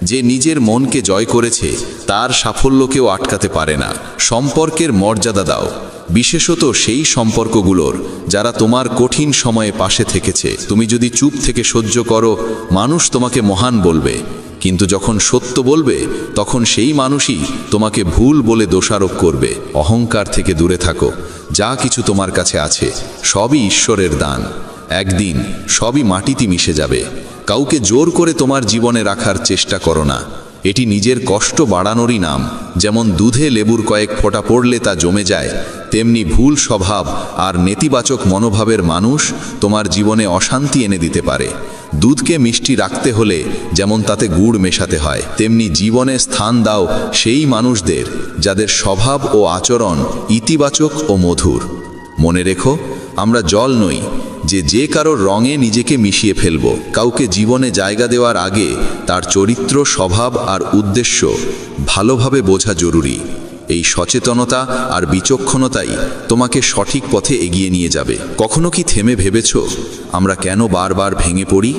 Speaker 9: যে নিজের মনকে জয় করেছে, তার সাফল্যকেও আটকাতে পারে না। সম্পর্কের মর্যাদা দাও, বিশেষত সেই সম্পর্কগুলোর যারা তোমার কঠিন সময়ে পাশে থেকেছে। তুমি যদি চুপ থেকে সহ্য করো, মানুষ তোমাকে মহান বলবে, কিন্তু যখন সত্য বলবে, তখন সেই মানুষই তোমাকে ভুল বলে দোষারোপ করবে। অহংকার থেকে দূরে থাকো। যা কিছু তোমার কাছে আছে, সবই ঈশ্বরের দান। একদিন সবই মাটিতে মিশে যাবে। কাউকে জোর করে তোমার জীবনে রাখার চেষ্টা করো না, এটি নিজের কষ্ট বাড়ানোরই নাম। যেমন দুধে লেবুর কয়েক ফোঁটা পড়লে তা জমে যায়, তেমনি ভুল স্বভাব আর নেতিবাচক মনোভাবের মানুষ তোমার জীবনে অশান্তি এনে দিতে পারে। দুধকে মিষ্টি রাখতে হলে যেমন তাতে গুড় মেশাতে হয়, তেমনি জীবনে স্থান দাও সেই মানুষদের যাদের স্বভাব ও আচরণ ইতিবাচক ও মধুর। মনে রেখো, আমরা জল নই যে কারোর রঙে নিজেকে মিশিয়ে ফেলব। কাউকে জীবনে জায়গা দেওয়ার আগে তার চরিত্র, স্বভাব আর উদ্দেশ্য ভালোভাবে বোঝা জরুরি। এই সচেতনতা আর বিচক্ষণতাই তোমাকে সঠিক পথে এগিয়ে নিয়ে যাবে। কখনো কি থেমে ভেবেছ আমরা কেন বারবার ভেঙে পড়ি?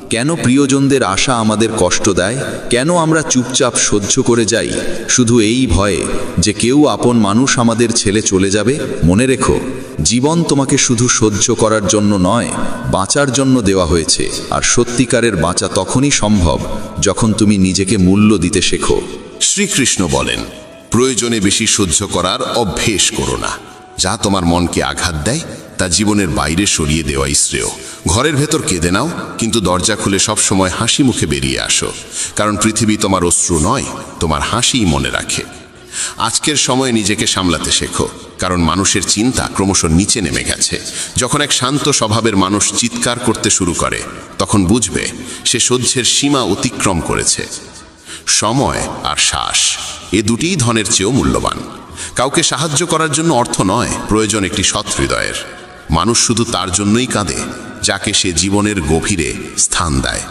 Speaker 9: কেন প্রিয়জনদের আশা আমাদের কষ্ট দেয়? কেন আমরা চুপচাপ সহ্য করে যাই, শুধু এই ভয়ে যে কেউ আপন মানুষ আমাদের ছেড়ে চলে যাবে? মনে রেখো, জীবন তোমাকে শুধু সহ্য করার জন্য নয়, বাঁচার জন্য দেওয়া হয়েছে। আর সত্যিকারের বাঁচা তখনই সম্ভব যখন তুমি নিজেকে মূল্য দিতে শেখো।
Speaker 7: শ্রীকৃষ্ণ বলেন, প্রয়োজনে বেশি সহ্য করার অভ্যেস করো না। যা তোমার মনকে আঘাত দেয় তা জীবনের বাইরে সরিয়ে দেওয়াই শ্রেয়। ঘরের ভেতর কেঁদে নাও, কিন্তু দরজা খুলে সবসময় হাসি মুখে বেরিয়ে আসো, কারণ পৃথিবী তোমার অশ্রু নয়, তোমার হাসিই মনে রাখে। আজকের সময়ে নিজেকে সামলাতে শেখো, কারণ মানুষের চিন্তা ক্রমশ নিচে নেমে গেছে। যখন এক শান্ত স্বভাবের মানুষ চিৎকার করতে শুরু করে, তখন বুঝবে সে সহ্যের সীমা অতিক্রম করেছে। সময় আর শ্বাস, এ দুটিই ধনের চেয়েও মূল্যবান। কাউকে সাহায্য করার জন্য অর্থ নয়, প্রয়োজন একটি সৎ হৃদয়ের। মানুষ শুধু তার জন্যই কাঁদে যাকে সে জীবনের গভীরে স্থান দেয়।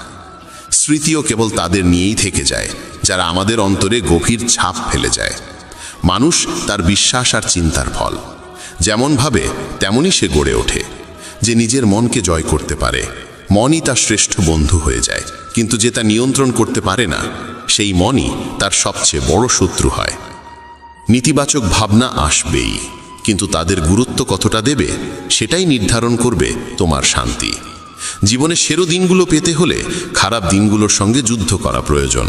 Speaker 7: স্মৃতিও কেবল তাদের নিয়েই থেকে যায় যারা আমাদের অন্তরে গভীর ছাপ ফেলে যায়। মানুষ তার বিশ্বাস আর চিন্তার ফল। যেমন ভাবে তেমনই সে গড়ে ওঠে। যে নিজের মনকে জয় করতে পারে, মনই তার শ্রেষ্ঠ বন্ধু হয়ে যায়। কিন্তু যে তা নিয়ন্ত্রণ করতে পারে না, সেই মনই তার সবচেয়ে বড় শত্রু হয়। নেতিবাচক ভাবনা আসবেই, কিন্তু তাদের গুরুত্ব কতটা দেবে সেটাই নির্ধারণ করবে তোমার শান্তি। জীবনের সেরা দিনগুলো পেতে হলে খারাপ দিনগুলোর সঙ্গে যুদ্ধ করা প্রয়োজন।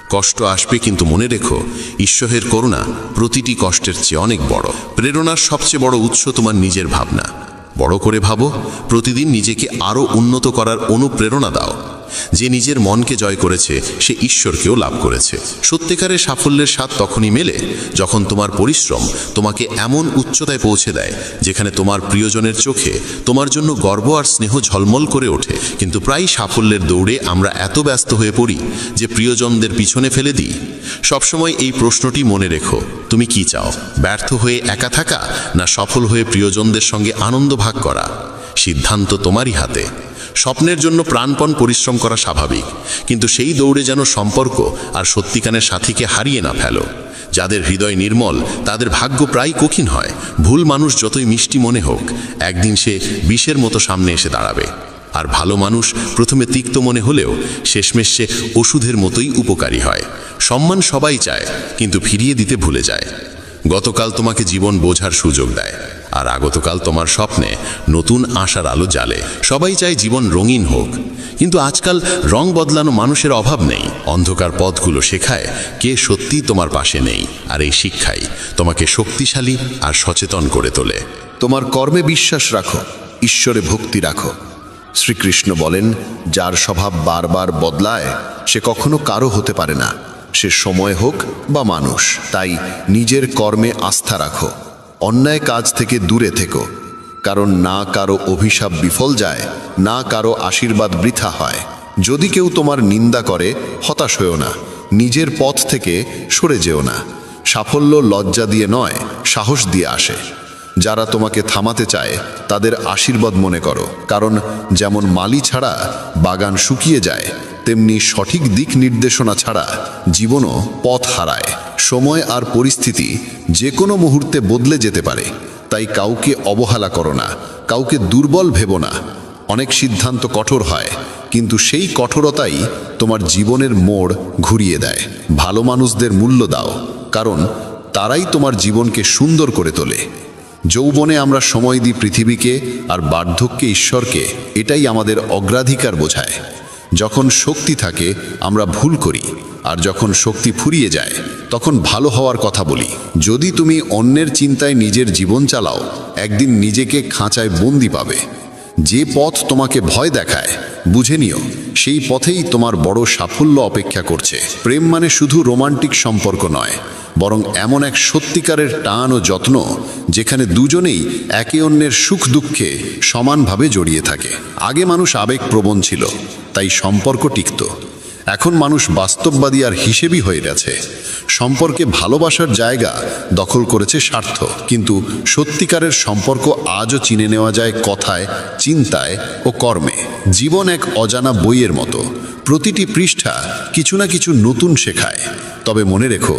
Speaker 7: কষ্ট আসবে, কিন্তু মনে রেখো, ঈশ্বরের করুণা প্রতিটি কষ্টের চেয়ে অনেক বড়। প্রেরণার সবচেয়ে বড় উৎস তোমার নিজের ভাবনা। বড় করে ভাবো, প্রতিদিন নিজেকে আরও উন্নত করার অনুপ্রেরণা দাও। যে নিজের মনকে জয় করেছে সে ঈশ্বরকেও লাভ করেছে। সত্যিকারের সাফল্যের স্বাদ তখনই মেলে যখন তোমার পরিশ্রম তোমাকে এমন উচ্চতায় পৌঁছে দেয় যেখানে তোমার প্রিয়জনের চোখে তোমার জন্য গর্ব আর স্নেহ ঝলমল করে ওঠে। কিন্তু প্রায় সাফল্যের দৌড়ে আমরা এত ব্যস্ত হয়ে পড়ি যে প্রিয়জনদের পিছনে ফেলে দিই। সবসময় এই প্রশ্নটি মনে রেখো, তুমি কি চাও? ব্যর্থ হয়ে একা থাকা, না সফল হয়ে প্রিয়জনদের সঙ্গে আনন্দ ভাগ করা? সিদ্ধান্ত তোমারই হাতে। স্বপ্নের জন্য প্রাণপণ পরিশ্রম করা স্বাভাবিক, কিন্তু সেই দৌড়ে যেন সম্পর্ক আর সত্যিকারের সাথীকে হারিয়ে না ফেলো। যাদের হৃদয় নির্মল তাদের ভাগ্য প্রায় কঠিন হয়। ভুল মানুষ যতই মিষ্টি মনে হোক, একদিন সে বিষের মতো সামনে এসে দাঁড়াবে। আর ভালো মানুষ প্রথমে তিক্ত মনে হলেও শেষমেশ সে ওষুধের মতোই উপকারী হয়। সম্মান সবাই চায়, কিন্তু ফিরিয়ে দিতে ভুলে যায়। গতকাল তোমাকে জীবন বোঝার সুযোগ দেয়, আর আগতকাল তোমার স্বপ্নে নতুন আশার আলো জ্বালে। সবাই চায় জীবন রঙিন হোক, কিন্তু আজকাল রং বদলানো মানুষের অভাব নেই। অন্ধকার পথগুলো শেখায় কে সত্যি তোমার পাশে নেই, আর এই শিক্ষাই তোমাকে শক্তিশালী আর সচেতন করে তোলে।
Speaker 2: তোমার কর্মে বিশ্বাস রাখো, ঈশ্বরে ভক্তি রাখো। শ্রীকৃষ্ণ বলেন, যার স্বভাব বারবার বদলায় সে কখনো কারো হতে পারে না, সে সময় হোক বা মানুষ। তাই নিজের কর্মে আস্থা রাখো, অন্যায় কাজ থেকে দূরে থেকো, কারণ না কারো অভিশাপ বিফল যায়, না কারো আশীর্বাদ বৃথা হয়। যদি কেউ তোমার নিন্দা করে, হতাশ হয়েও না, নিজের পথ থেকে সরে যেও না। সাফল্য লজ্জা দিয়ে নয়, সাহস দিয়ে আসে। যারা তোমাকে থামাতে চায় তাদের আশীর্বাদ মনে করো, কারণ যেমন মালি ছাড়া বাগান শুকিয়ে যায়, তেমনি সঠিক দিক নির্দেশনা ছাড়া জীবনও পথ হারায়। সময় আর পরিস্থিতি যে কোনো মুহূর্তে বদলে যেতে পারে, তাই কাউকে অবহেলা করো না, কাউকে দুর্বল ভেবো না। অনেক সিদ্ধান্ত কঠোর হয়, কিন্তু সেই কঠোরতাই তোমার জীবনের মোড় ঘুরিয়ে দেয়। ভালো মানুষদের মূল্য দাও, কারণ তারাই তোমার জীবনকে সুন্দর করে তোলে। যৌবনে আমরা সময় দিই পৃথিবীকে, আর বার্ধক্যে ঈশ্বরকে। এটাই আমাদের অগ্রাধিকার বোঝায়। যখন শক্তি থাকে আমরা ভুল করি, আর যখন শক্তি ফুরিয়ে যায় তখন ভালো হওয়ার কথা বলি। যদি তুমি অন্যের চিন্তায় নিজের জীবন চালাও, একদিন নিজেকে খাঁচায় বন্দি পাবে। যে পথ তোমাকে ভয় দেখায়, বুঝে নিও সেই পথেই তোমার বড় সাফল্য অপেক্ষা করছে। প্রেম মানে শুধু রোমান্টিক সম্পর্ক নয়, বরং এমন এক সত্যিকারের টান ও যত্ন যেখানে দুজনেই একে অন্যের সুখ দুঃখে সমানভাবে জড়িয়ে থাকে। আগে মানুষ আবেগপ্রবণ ছিল, তাই সম্পর্ক টিকত। এখন মানুষ বাস্তববাদী আর হিসেবি হয়ে গেছে। সম্পর্কে ভালোবাসার জায়গা দখল করেছে স্বার্থ। কিন্তু সত্যিকারের সম্পর্ক আজও চিনে নেওয়া যায় কথায়, চিন্তায় ও কর্মে। জীবন এক অজানা বইয়ের মতো, প্রতিটি পৃষ্ঠা কিছু না কিছু নতুন শেখায়। তবে মনে রেখো,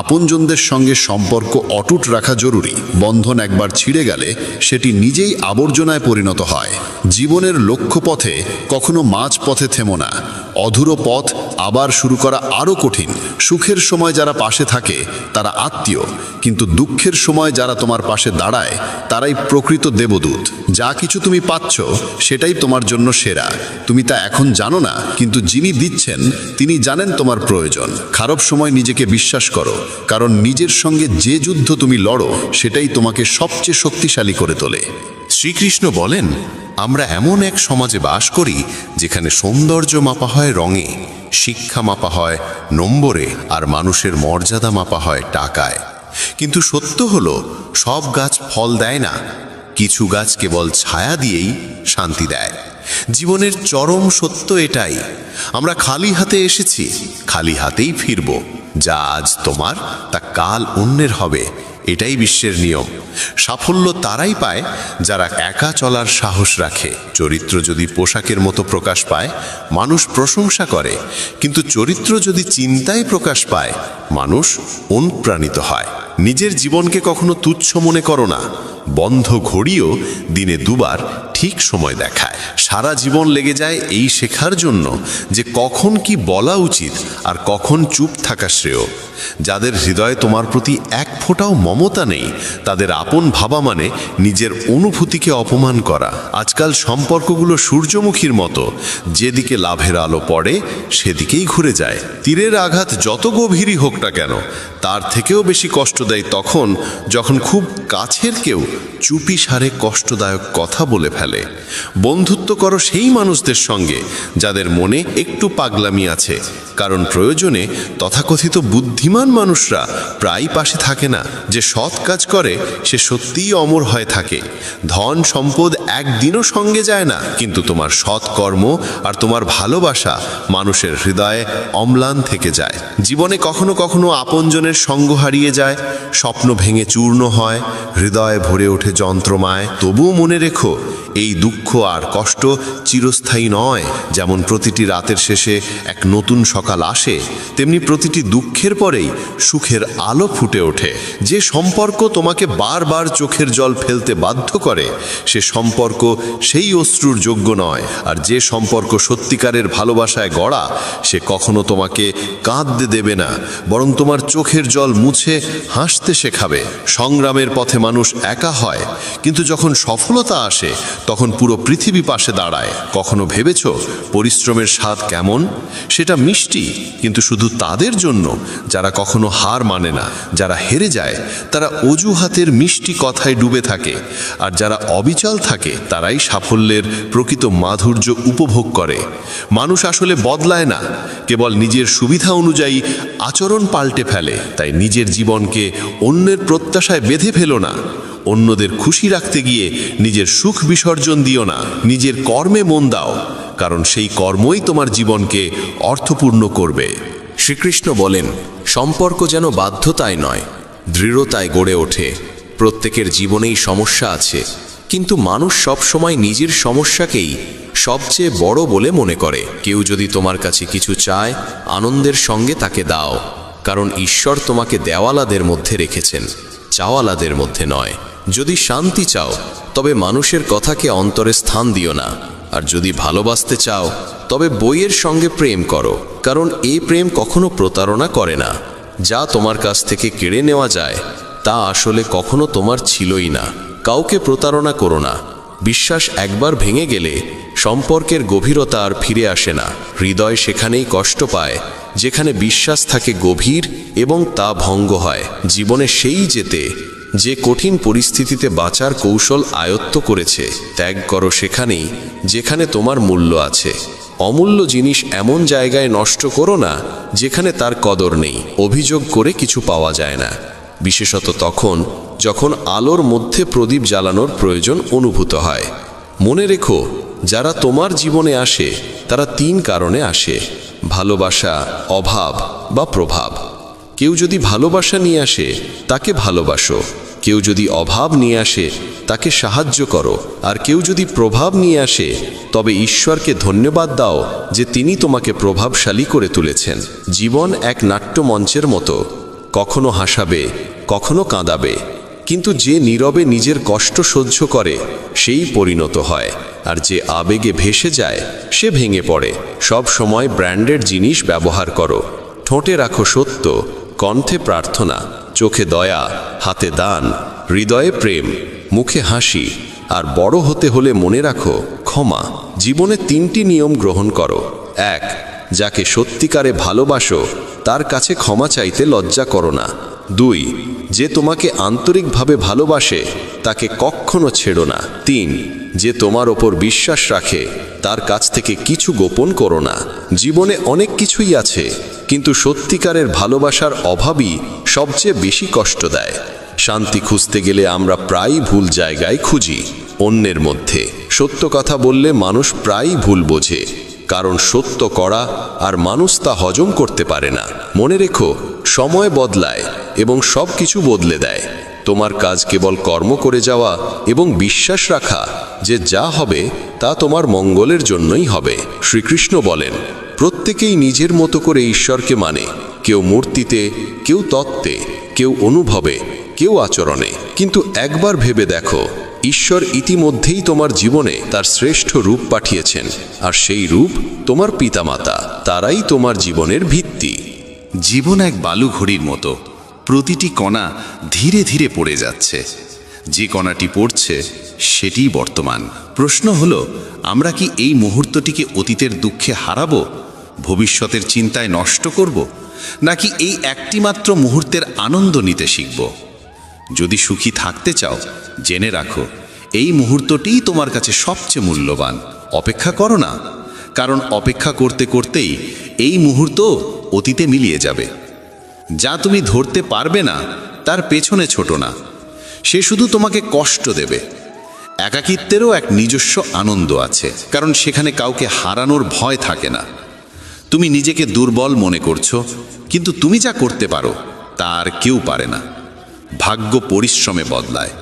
Speaker 2: আপনজনদের সঙ্গে সম্পর্ক অটুট রাখা জরুরি। বন্ধন একবার ছিঁড়ে গেলে সেটি নিজেই আবর্জনায় পরিণত হয়। জীবনের লক্ষ্যপথে কখনো মাঝপথে থেমো না। অধুরো পথ আবার শুরু করা আরও কঠিন। সুখের সময় যারা পাশে থাকে তারা আত্মীয়, কিন্তু দুঃখের সময় যারা তোমার পাশে দাঁড়ায় তারাই প্রকৃত দেবদূত। যা কিছু তুমি পাচ্ছ সেটাই তোমার জন্য সেরা। তুমি তা এখন জানো না, কিন্তু যিনি দিচ্ছেন তিনি জানেন তোমার প্রয়োজন। খারাপ সময় নিজেকে বিশ্বাস করো, কারণ নিজের সঙ্গে যে যুদ্ধ তুমি লড়ো সেটাই তোমাকে সবচেয়ে শক্তিশালী করে তোলে।
Speaker 9: শ্রীকৃষ্ণ বলেন, আমরা এমন এক সমাজে বাস করি যেখানে সৌন্দর্য মাপা হয় রঙে, শিক্ষা মাপা হয় নম্বরে, আর মানুষের মর্যাদা মাপা হয় টাকায়। কিন্তু সত্য হলো, সব গাছ ফল দেয় না, কিছু গাছ কেবল ছায়া দিয়েই শান্তি দেয়। জীবনের চরম সত্য এটাই, আমরা খালি হাতে এসেছি, খালি হাতেই ফিরব। যা আজ তোমার তা কাল অন্যের হবে, এটাই বিশ্বের নিয়ম। সাফল্য তারাই পায় যারা একা চলার সাহস রাখে। চরিত্র যদি পোশাকের মতো প্রকাশ পায়, মানুষ প্রশংসা করে, কিন্তু চরিত্র যদি চিন্তায় প্রকাশ পায়, মানুষ অনুপ্রাণিত হয়। নিজের জীবনকে কখনো তুচ্ছ মনে করো না। বন্ধ ঘড়িও দিনে দুবার ঠিক সময় দেখায়। সারা জীবন লেগে যায় এই শেখার জন্য যে কখন কি বলা উচিত আর কখন চুপ থাকা শ্রেয়। যাদের হৃদয়ে তোমার প্রতি এক ফোঁটাও মমতা নেই, তাদের আপন ভাবা মানে নিজের অনুভূতিকে অপমান করা। আজকাল সম্পর্কগুলো সূর্যমুখীর মতো, যেদিকে লাভের আলো পড়ে সেদিকেই ঘুরে যায়। তীরের আঘাত যত গভীরই হোক না কেন, তার থেকেও বেশি কষ্ট দেয় তখন যখন খুব কাছের কেউ চুপি সারে কষ্টদায়ক কথা বলে ফেলে। বন্ধুত্ব করো সেই মানুষদের সঙ্গে যাদের মনে একটু পাগলামি আছে, কারণ প্রয়োজনে তথাকথিত বুদ্ধিমান মানুষরা প্রায় পাশে থাকে না। যে সৎ কাজ করে সে সত্যিই অমর হয়ে থাকে। ধন সম্পদ একদিনও সঙ্গে যায় না, কিন্তু তোমার সৎ কর্ম আর তোমার ভালোবাসা মানুষের হৃদয়ে অম্লান থেকে যায়। জীবনে কখনো কখনো আপনজনের সঙ্গ হারিয়ে যায়, স্বপ্ন ভেঙে চূর্ণ হয়, হৃদয়ে ভরে ওঠে যন্ত্রমায়। তবুও মনে রেখো, এই দুঃখ আর কষ্ট চিরস্থায়ী নয়। যেমন প্রতিটি রাতের শেষে এক নতুন সকাল আসে, তেমনি প্রতিটি দুঃখের পরেই সুখের আলো ফুটে ওঠে। যে সম্পর্ক তোমাকে বারবার চোখের জল ফেলতে বাধ্য করে, সে সম্পর্ক সেই অশ্রুর যোগ্য নয়। আর যে সম্পর্ক সত্যিকারের ভালোবাসায় গড়া, সে কখনো তোমাকে কাঁদতে দেবে না, বরং তোমার চোখের জল মুছে হাসতে শেখাবে। সংগ্রামের পথে মানুষ একা হয়, কিন্তু যখন সফলতা আসে তখন পুরো পৃথিবী পাশে দাঁড়ায়। কখনো ভেবেছ পরিশ্রমের স্বাদ কেমন? সেটা মিষ্টি, কিন্তু শুধু তাদের জন্য যারা কখনো হার মানে না। যারা হেরে যায় তারা অজুহাতের মিষ্টি কথায় ডুবে থাকে, আর যারা অবিচল থাকে তারাই সাফল্যের প্রকৃত মাধুর্য উপভোগ করে। মানুষ আসলে বদলায় না, কেবল নিজের সুবিধা অনুযায়ী আচরণ পাল্টে ফেলে। তাই নিজের জীবনকে অন্যের প্রত্যাশায় বেঁধে ফেলো না। অন্যদের খুশি রাখতে গিয়ে নিজের সুখ বিসর্জন দিও না। নিজের কর্মে মন দাও, কারণ সেই কর্মই তোমার জীবনকে অর্থপূর্ণ করবে।
Speaker 4: শ্রীকৃষ্ণ বলেন, সম্পর্ক যেন বাধ্যতায় নয়, দৃঢ়তায় গড়ে ওঠে। প্রত্যেকের জীবনেই সমস্যা আছে, কিন্তু মানুষ সব সময় নিজের সমস্যাকেই সবচেয়ে বড় বলে মনে করে। কেউ যদি তোমার কাছে কিছু চায়, আনন্দের সঙ্গে তাকে দাও, কারণ ঈশ্বর তোমাকে দেওয়ালাদের মধ্যে রেখেছেন, চাওয়ালাদের মধ্যে নয়। যদি শান্তি চাও, তবে মানুষের কথাকে অন্তরে স্থান দিও না। আর যদি ভালোবাসতে চাও, তবে বইয়ের সঙ্গে প্রেম করো, কারণ এই প্রেম কখনো প্রতারণা করে না। যা তোমার কাছ থেকে কেড়ে নেওয়া যায়, তা আসলে কখনো তোমার ছিলই না। কাউকে প্রতারণা করো না। বিশ্বাস একবার ভেঙে গেলে সম্পর্কের গভীরতা আর ফিরে আসে না। হৃদয় সেখানেই কষ্ট পায় যেখানে বিশ্বাস থাকে গভীর এবং তা ভঙ্গ হয়। জীবনে সেই যেতে যে কঠিন পরিস্থিতিতে বাঁচার কৌশল আয়ত্ত করেছে। ত্যাগ করো সেখানেই যেখানে তোমার মূল্য আছে। অমূল্য জিনিস এমন জায়গায় নষ্ট করো না যেখানে তার কদর নেই। অভিযোগ করে কিছু পাওয়া যায় না, বিশেষত তখন যখন আলোর মধ্যে প্রদীপ জ্বালানোর প্রয়োজন অনুভূত হয়। মনে রেখো, যারা তোমার জীবনে আসে তারা 3 কারণে আসে: ভালোবাসা, অভাব বা প্রভাব। কেউ যদি ভালোবাসা নিয়ে আসে, তাকে ভালোবাসো। কেউ যদি অভাব নিয়ে আসে, তাকে সাহায্য করো। আর কেউ যদি প্রভাব নিয়ে আসে, তবে ঈশ্বরকে ধন্যবাদ দাও যে তিনি তোমাকে প্রভাবশালী করে তুলেছেন। জীবন এক নাট্যমঞ্চের মতো, কখনো হাসাবে, কখনো কাঁদাবে, কিন্তু যে নীরবে নিজের কষ্ট সহ্য করে সেই পরিণত হয়। আর যে আবেগে ভেসে যায় সে ভেঙে পড়ে। সব সময় ব্র্যান্ডেড জিনিস ব্যবহার করো। ঠোঁটে রাখো সত্য, কণ্ঠে প্রার্থনা, চোখে দয়া, হাতে দান, হৃদয়ে প্রেম, মুখে হাসি। আর বড় হতে হলে মনে রাখো ক্ষমা। জীবনে 3টি নিয়ম গ্রহণ করো। 1. যাকে সত্যিকারে ভালোবাসো তার কাছে ক্ষমা চাইতে লজ্জা করো না। 2. যে তোমাকে আন্তরিকভাবে ভালোবাসে তাকে কখনো ছেড়ো না। 3. যে তোমার ওপর বিশ্বাস রাখে তার কাছ থেকে কিছু গোপন করো না। জীবনে অনেক কিছুই আছে, কিন্তু সত্যিকারের ভালোবাসার অভাবই সবচেয়ে বেশি কষ্ট দেয়। শান্তি খুঁজতে গেলে আমরা প্রায়ই ভুল জায়গায় খুঁজি। অন্যের মধ্যে সত্য কথা বললে মানুষ প্রায়ই ভুল বোঝে, কারণ সত্য করা আর মানুষ তা হজম করতে পারে না। মনে রেখো, সময় বদলায় এবং সব কিছু বদলে দেয়। তোমার কাজ কেবল কর্ম করে যাওয়া এবং বিশ্বাস রাখা যে যা হবে তা তোমার মঙ্গলের জন্যই হবে। শ্রীকৃষ্ণ বলেন, প্রত্যেকেই নিজের মতো করে ঈশ্বরকে মানে, কেউ মূর্তিতে, কেউ তত্ত্বে, কেউ অনুভবে, কেউ আচরণে। কিন্তু একবার ভেবে দেখো, ঈশ্বর ইতিমধ্যেই তোমার জীবনে তার শ্রেষ্ঠ রূপ পাঠিয়েছেন, আর সেই রূপ তোমার পিতামাতা। তারাই তোমার জীবনের ভিত্তি।
Speaker 3: জীবন এক বালু ঘড়ির মতো, প্রতিটি কণা ধীরে ধীরে পড়ে যাচ্ছে। যে কণাটি পড়ছে সেটিই বর্তমান। প্রশ্ন হলো, আমরা কি এই মুহূর্তটিকে অতীতের দুঃখে হারাবো, ভবিষ্যতের চিন্তায় নষ্ট করব, নাকি এই একটিমাত্র মুহূর্তের আনন্দ নিতে শিখব? যদি সুখী থাকতে চাও, জেনে রাখো এই মুহূর্তটিই তোমার কাছে সবচেয়ে মূল্যবান। অপেক্ষা করো না, কারণ অপেক্ষা করতে করতেই এই মুহূর্ত অতীতে মিলিয়ে যাবে। যা তুমি ধরতে পারবে না তার পেছনে ছোটো না, সে শুধু তোমাকে কষ্ট দেবে। একাকিত্বেরও এক নিজস্ব আনন্দ আছে, কারণ সেখানে কাউকে হারানোর ভয় থাকে না। তুমি নিজেকে দুর্বল মনে করছো, কিন্তু তুমি যা করতে পারো তা আর কেউ পারে না। ভাগ্য পরিশ্রমে বদলায়,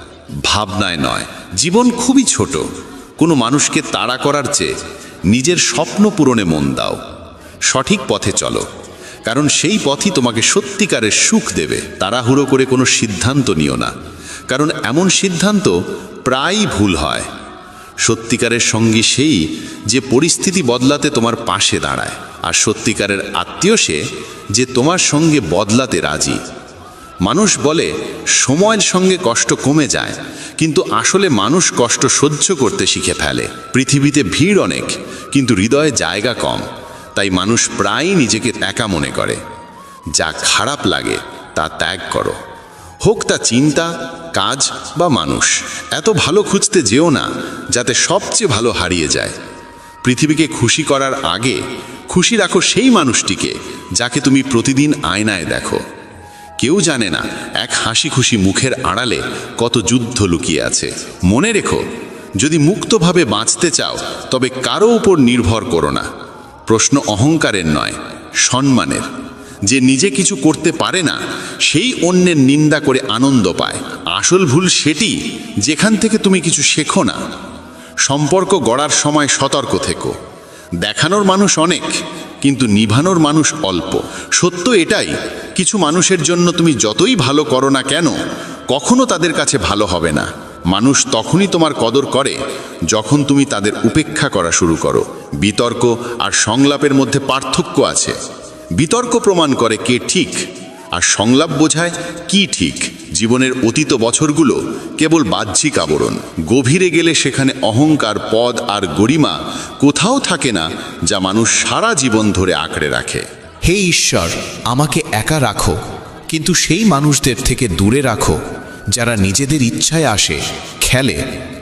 Speaker 3: ভাবনায় নয়। জীবন খুবই ছোট, কোনো মানুষকে তাড়া করার চেয়ে নিজের স্বপ্ন পূরণে মন দাও। সঠিক পথে চলো, কারণ সেই পথই তোমাকে সত্যিকারের সুখ দেবে। তাড়াহুড়ো করে কোনো সিদ্ধান্ত নিও না, কারণ এমন সিদ্ধান্ত প্রায়ই ভুল হয়। সত্যিকারের সঙ্গী সেই যে পরিস্থিতি বদলাতে তোমার পাশে দাঁড়ায়, আর সত্যিকারের আত্মীয় সে যে তোমার সঙ্গে বদলাতে রাজি। মানুষ বলে সময়ের সঙ্গে কষ্ট কমে যায়, কিন্তু আসলে মানুষ কষ্ট সহ্য করতে শিখে ফেলে। পৃথিবীতে ভিড় অনেক, কিন্তু হৃদয়ে জায়গা কম। তাই মানুষ প্রায়ই নিজেকে একা মনে করে। যা খারাপ লাগে তা ত্যাগ করো, হোক তা চিন্তা, কাজ বা মানুষ। এত ভালো খুঁজতে যেও না যাতে সবচেয়ে ভালো হারিয়ে যায়। পৃথিবীকে খুশি করার আগে খুশি রাখো সেই মানুষটিকে যাকে তুমি প্রতিদিন আয়নায় দেখো। কেউ জানে না এক হাসি খুশি মুখের আড়ালে কত যুদ্ধ লুকিয়ে আছে। মনে রেখো, যদি মুক্তভাবে বাঁচতে চাও তবে কারো উপর নির্ভর করো না। প্রশ্ন অহংকারের নয়, সম্মানের। যে নিজে কিছু করতে পারে না সেই অন্যের নিন্দা করে আনন্দ পায়। আসল ভুল সেটি যেখান থেকে তুমি কিছু শেখো না। সম্পর্ক গড়ার সময় সতর্ক থেকো। দেখানোর মানুষ অনেক, কিন্তু নিভানোর মানুষ অল্প। সত্য এটাই, কিছু মানুষের জন্য তুমি যতই ভালো করো না কেন, কখনো তাদের কাছে ভালো হবে না। মানুষ তখনই তোমার কদর করে যখন তুমি তাদের উপেক্ষা করা শুরু করো। বিতর্ক আর সংলাপের মধ্যে পার্থক্য আছে। বিতর্ক প্রমাণ করে কে ঠিক, আর সংলাপ বোঝায় কি ঠিক। জীবনের অতীত বছরগুলো কেবল বাহ্যিক আবরণ। গভীরে গেলে সেখানে অহংকার, পদ আর গরিমা কোথাও থাকে না, যা মানুষ সারা জীবন ধরে আঁকড়ে রাখে।
Speaker 9: হে ঈশ্বর, আমাকে একা রাখো, কিন্তু সেই মানুষদের থেকে দূরে রাখো যারা নিজেদের ইচ্ছায় আসে, খেলে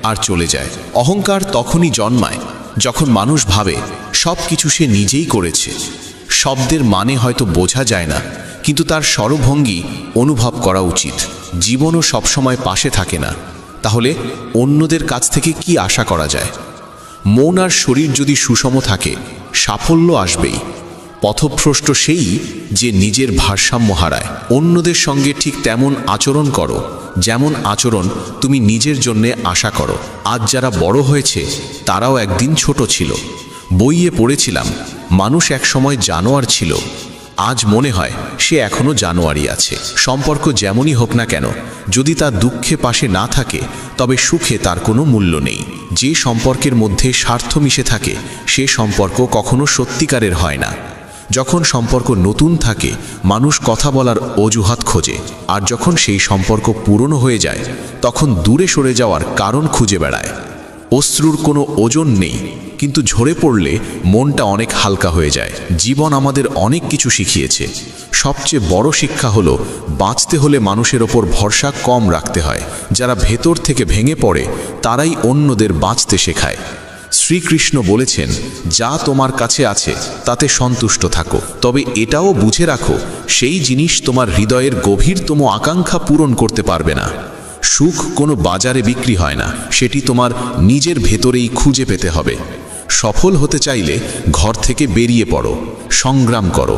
Speaker 9: আর চলে যায়। অহংকার তখনই জন্মায় যখন মানুষ ভাবে সব কিছু সে নিজেই করেছে। শব্দের মানে হয়তো বোঝা যায় না, কিন্তু তার স্বরভঙ্গি অনুভব করা উচিত। জীবনও সবসময় পাশে থাকে না, তাহলে অন্যদের কাছ থেকে কি আশা করা যায়? মন আর শরীর যদি সুষম থাকে, সাফল্য আসবেই। পথভ্রষ্ট সেই যে নিজের ভারসাম্য হারায়। অন্যদের সঙ্গে ঠিক তেমন আচরণ করো যেমন আচরণ তুমি নিজের জন্যে আশা করো। আজ যারা বড় হয়েছে তারাও একদিন ছোট ছিল। বইয়ে পড়েছিলাম, মানুষ একসময় জানোয়ার ছিল,
Speaker 8: আজ মনে হয় সে এখনো জানুয়ারি আছে। সম্পর্ক যেমনই হোক না কেন, যদি তার দুঃখে পাশে না থাকে তবে সুখে তার কোনো মূল্য নেই। যে সম্পর্কের মধ্যে স্বার্থ মিশে থাকে সে সম্পর্ক কখনো সত্যিকারের হয় না। যখন সম্পর্ক নতুন থাকে মানুষ কথা বলার অজুহাত খোঁজে, আর যখন সেই সম্পর্ক পুরনো হয়ে যায় তখন দূরে সরে যাওয়ার কারণ খুঁজে বেড়ায়। অশ্রুর কোনো ওজন নেই, কিন্তু ঝরে পড়লে মনটা অনেক হালকা হয়ে যায়। জীবন আমাদের অনেক কিছু শিখিয়েছে। সবচেয়ে বড় শিক্ষা হলো বাঁচতে হলে মানুষের ওপর ভরসা কম রাখতে হয়। যারা ভেতর থেকে ভেঙে পড়ে তারাই অন্যদের বাঁচতে শেখায়। শ্রীকৃষ্ণ বলেছেন, যা তোমার কাছে আছে তাতে সন্তুষ্ট থাকো, তবে এটাও বুঝে রাখো সেই জিনিস তোমার হৃদয়ের গভীরতম আকাঙ্ক্ষা পূরণ করতে পারবে না। সুখ কোনো বাজারে বিক্রি হয় না, সেটি তোমার নিজের ভেতরেই খুঁজে পেতে হবে। সফল হতে চাইলে ঘর থেকে বেরিয়ে পড়ো, সংগ্রাম করো।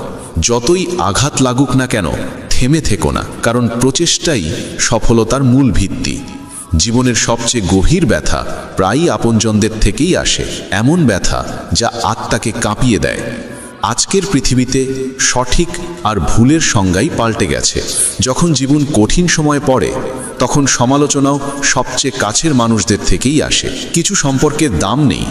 Speaker 8: যতই আঘাত লাগুক না কেন থেমে থেকো না, কারণ প্রচেষ্টাই সফলতার মূল ভিত্তি। জীবনের সবচেয়ে গভীর ব্যথা প্রায়ই আপনজনদের থেকেই আসে, এমন ব্যথা যা আত্মাকে কাঁপিয়ে দেয়। আজকের পৃথিবীতে সঠিক আর ভুলের সংজ্ঞাই পাল্টে গেছে। যখন জীবন কঠিন সময় পড়ে তখন সমালোচনাও সবচেয়ে কাছের মানুষদের থেকেই আসে। কিছু সম্পর্কের দাম নেই,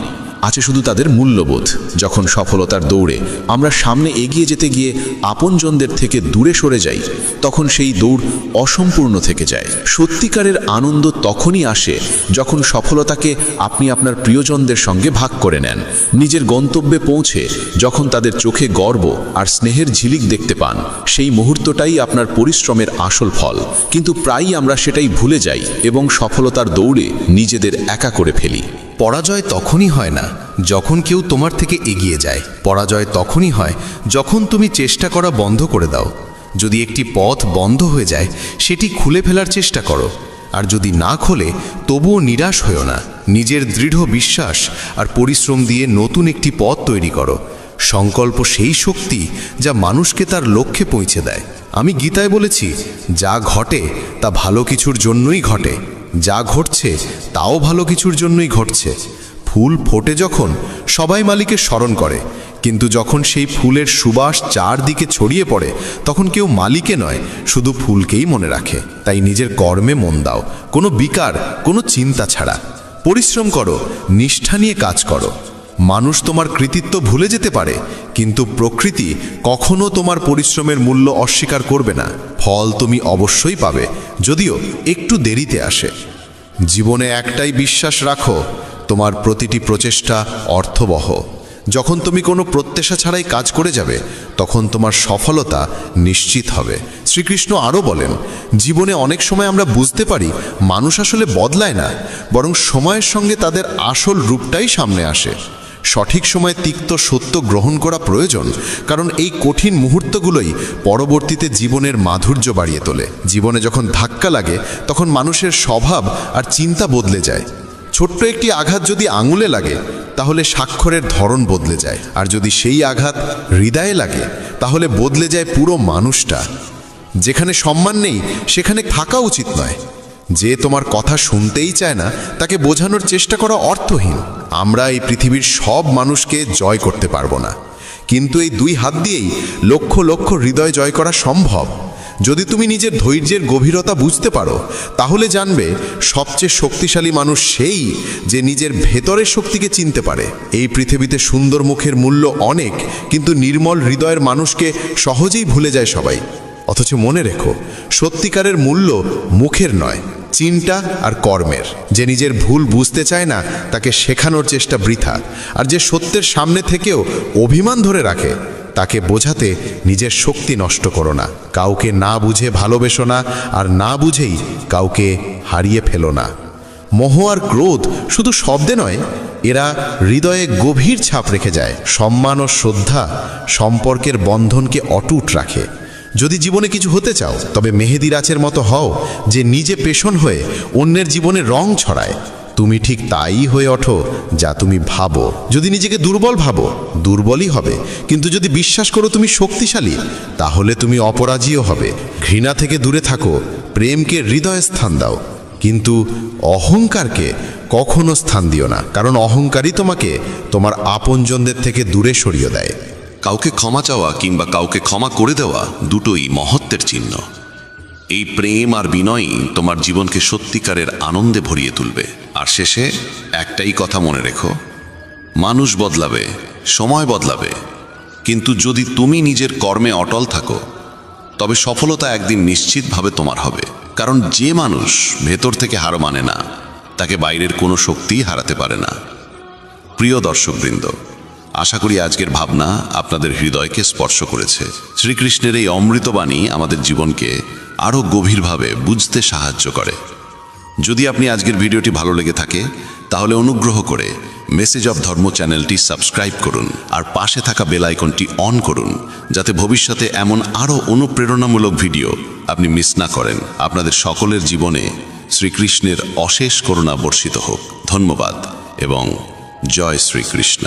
Speaker 8: আছে শুধু তাদের মূল্যবোধ। যখন সফলতার দৌড়ে আমরা সামনে এগিয়ে যেতে গিয়ে আপনজনদের থেকে দূরে সরে যাই তখন সেই দৌড় অসম্পূর্ণ থেকে যায়। সত্যিকারের আনন্দ তখনই আসে যখন সফলতাকে আপনি আপনার প্রিয়জনদের সঙ্গে ভাগ করে নেন। নিজের গন্তব্যে পৌঁছে যখন তাদের চোখে গর্ব আর স্নেহের ঝিলিক দেখতে পান, সেই মুহূর্তটাই আপনার পরিশ্রমের আসল ফল। কিন্তু প্রায়ই আমরা সেটাই ভুলে যাই এবং সফলতার দৌড়ে নিজেদের একা করে ফেলি।
Speaker 9: পরাজয় তখনই হয় না যখন কেউ তোমার থেকে এগিয়ে যায়। পরাজয় তখনই হয় যখন তুমি চেষ্টা করা বন্ধ করে দাও। যদি একটি পথ বন্ধ হয়ে যায় সেটি খুলে ফেলার চেষ্টা করো, আর যদি না খোলে তবুও নিরাশ হয়ো না। নিজের দৃঢ় বিশ্বাস আর পরিশ্রম দিয়ে নতুন একটি পথ তৈরি করো। সংকল্প সেই শক্তি যা মানুষকে তার লক্ষ্যে পৌঁছে দেয়। আমি গীতায় বলেছি, যা ঘটে তা ভালো কিছুর জন্যই ঘটে, যা ঘটছে তাও ভালো কিছুর জন্যই ঘটছে। ফুল ফোটে যখন সবাই মালিকে স্মরণ করে, কিন্তু যখন সেই ফুলের সুবাস চারদিকে ছড়িয়ে পড়ে তখন কেউ মালিকে নয়, শুধু ফুলকেই মনে রাখে। তাই নিজের কর্মে মন দাও, কোনো বিকার, কোনো চিন্তা ছাড়া। পরিশ্রম করো, নিষ্ঠা নিয়ে কাজ করো। মানুষ তোমার কৃতিত্ব ভুলে যেতে পারে, কিন্তু প্রকৃতি কখনো তোমার পরিশ্রমের মূল্য অস্বীকার করবে না। ফল তুমি অবশ্যই পাবে, যদিও একটু দেরিতে আসে। জীবনে একটাই বিশ্বাস রাখো, তোমার প্রতিটি প্রচেষ্টা অর্থবহ। যখন তুমি কোনো প্রত্যাশা ছাড়াই কাজ করে যাবে তখন তোমার সফলতা নিশ্চিত হবে। শ্রীকৃষ্ণ আরও বলেন, জীবনে অনেক সময় আমরা বুঝতে পারি মানুষ আসলে বদলায় না, বরং সময়ের সঙ্গে তাদের আসল রূপটাই সামনে আসে। সঠিক সময়ে তিক্ত সত্য গ্রহণ করা প্রয়োজন, কারণ এই কঠিন মুহূর্তগুলোই পরবর্তীতে জীবনের মাধুর্য বাড়িয়ে তোলে। জীবনে যখন ধাক্কা লাগে তখন মানুষের স্বভাব আর চিন্তা বদলে যায়। ছোট্ট একটি আঘাত যদি আঙুলে লাগে তাহলে স্বাক্ষরের ধরন বদলে যায়, আর যদি সেই আঘাত হৃদয়ে লাগে তাহলে বদলে যায় পুরো মানুষটা। যেখানে সম্মান নেই সেখানে থাকা উচিত নয়। যে তোমার কথা শুনতেই চায় না তাকে বোঝানোর চেষ্টা করা অর্থহীন। আমরা এই পৃথিবীর সব মানুষকে জয় করতে পারবো না, কিন্তু এই দুই হাত দিয়েই লক্ষ লক্ষ হৃদয় জয় করা সম্ভব। যদি তুমি নিজের ধৈর্যের গভীরতা বুঝতে পারো তাহলে জানবে সবচেয়ে শক্তিশালী মানুষ সেই যে নিজের ভেতরের শক্তিকে চিনতে পারে। এই পৃথিবীতে সুন্দর মুখের মূল্য অনেক, কিন্তু নির্মল হৃদয়ের মানুষকে সহজেই ভুলে যায় সবাই। অথচ মনে রেখো, সত্যিকারের মূল্য মুখের নয়, চিন্তা আর কর্মের। যে নিজের ভুল বুঝতে চায় না তাকে শেখানোর চেষ্টা বৃথা, আর যে সত্যের সামনে থেকেও অভিমান ধরে রাখে তাকে বোঝাতে নিজের শক্তি নষ্ট করো না। কাউকে না বুঝে ভালোবেসো না, আর না বুঝেই কাউকে হারিয়ে ফেলো না। মোহ আর ক্রোধ শুধু শব্দে নয়, এরা হৃদয়ে গভীর ছাপ রেখে যায়। সম্মান ও শ্রদ্ধা সম্পর্কের বন্ধনকে অটুট রাখে। যদি জীবনে কিছু হতে চাও তবে মেহেদি রাচের মতো হও, যে নিজে পেশন হয়ে অন্যের জীবনে রং ছড়ায়। তুমি ঠিক তাই হয়ে ওঠো যা তুমি ভাবো। যদি নিজেকে দুর্বল ভাবো, দুর্বলই হবে, কিন্তু যদি বিশ্বাস করো তুমি শক্তিশালী, তাহলে তুমি অপরাজীয় হবে। ঘৃণা থেকে দূরে থাকো, প্রেমকে হৃদয়ে স্থান দাও, কিন্তু অহংকারকে কখনো স্থান দিও না, কারণ অহংকারই তোমাকে তোমার আপনজনদের থেকে দূরে সরিয়ে দেয়।
Speaker 3: কাউকে ক্ষমা চাওয়া কিংবা কাউকে ক্ষমা করে দেওয়া দুটোই মহত্বের চিহ্ন। এই প্রেম আর বিনয়ই তোমার জীবনকে সত্যিকারের আনন্দে ভরিয়ে তুলবে। আর শেষে একটাই কথা মনে রেখো, মানুষ বদলাবে, সময় বদলাবে, কিন্তু যদি তুমি নিজের কর্মে অটল থাকো তবে সফলতা একদিন নিশ্চিতভাবে তোমার হবে। কারণ যে মানুষ ভেতর থেকে হার মানে না তাকে বাইরের কোনো শক্তিই হারাতে পারে না। প্রিয় দর্শকবৃন্দ, আশা করি আজকের ভাবনা আপনাদের হৃদয়কে স্পর্শ করেছে। শ্রীকৃষ্ণের এই অমৃতবাণী আমাদের জীবনকে আরও গভীরভাবে বুঝতে সাহায্য করে। যদি আপনি আজকের ভিডিওটি ভালো লেগে থাকে তাহলে অনুগ্রহ করে মেসেজ অফ ধর্ম চ্যানেলটি সাবস্ক্রাইব করুন আর পাশে থাকা বেল আইকনটি অন করুন, যাতে ভবিষ্যতে এমন আরও অনুপ্রেরণামূলক ভিডিও আপনি মিস না করেন। আপনাদের সকলের জীবনে শ্রীকৃষ্ণের অশেষ করুণা বর্ষিত হোক। ধন্যবাদ এবং জয় শ্রীকৃষ্ণ।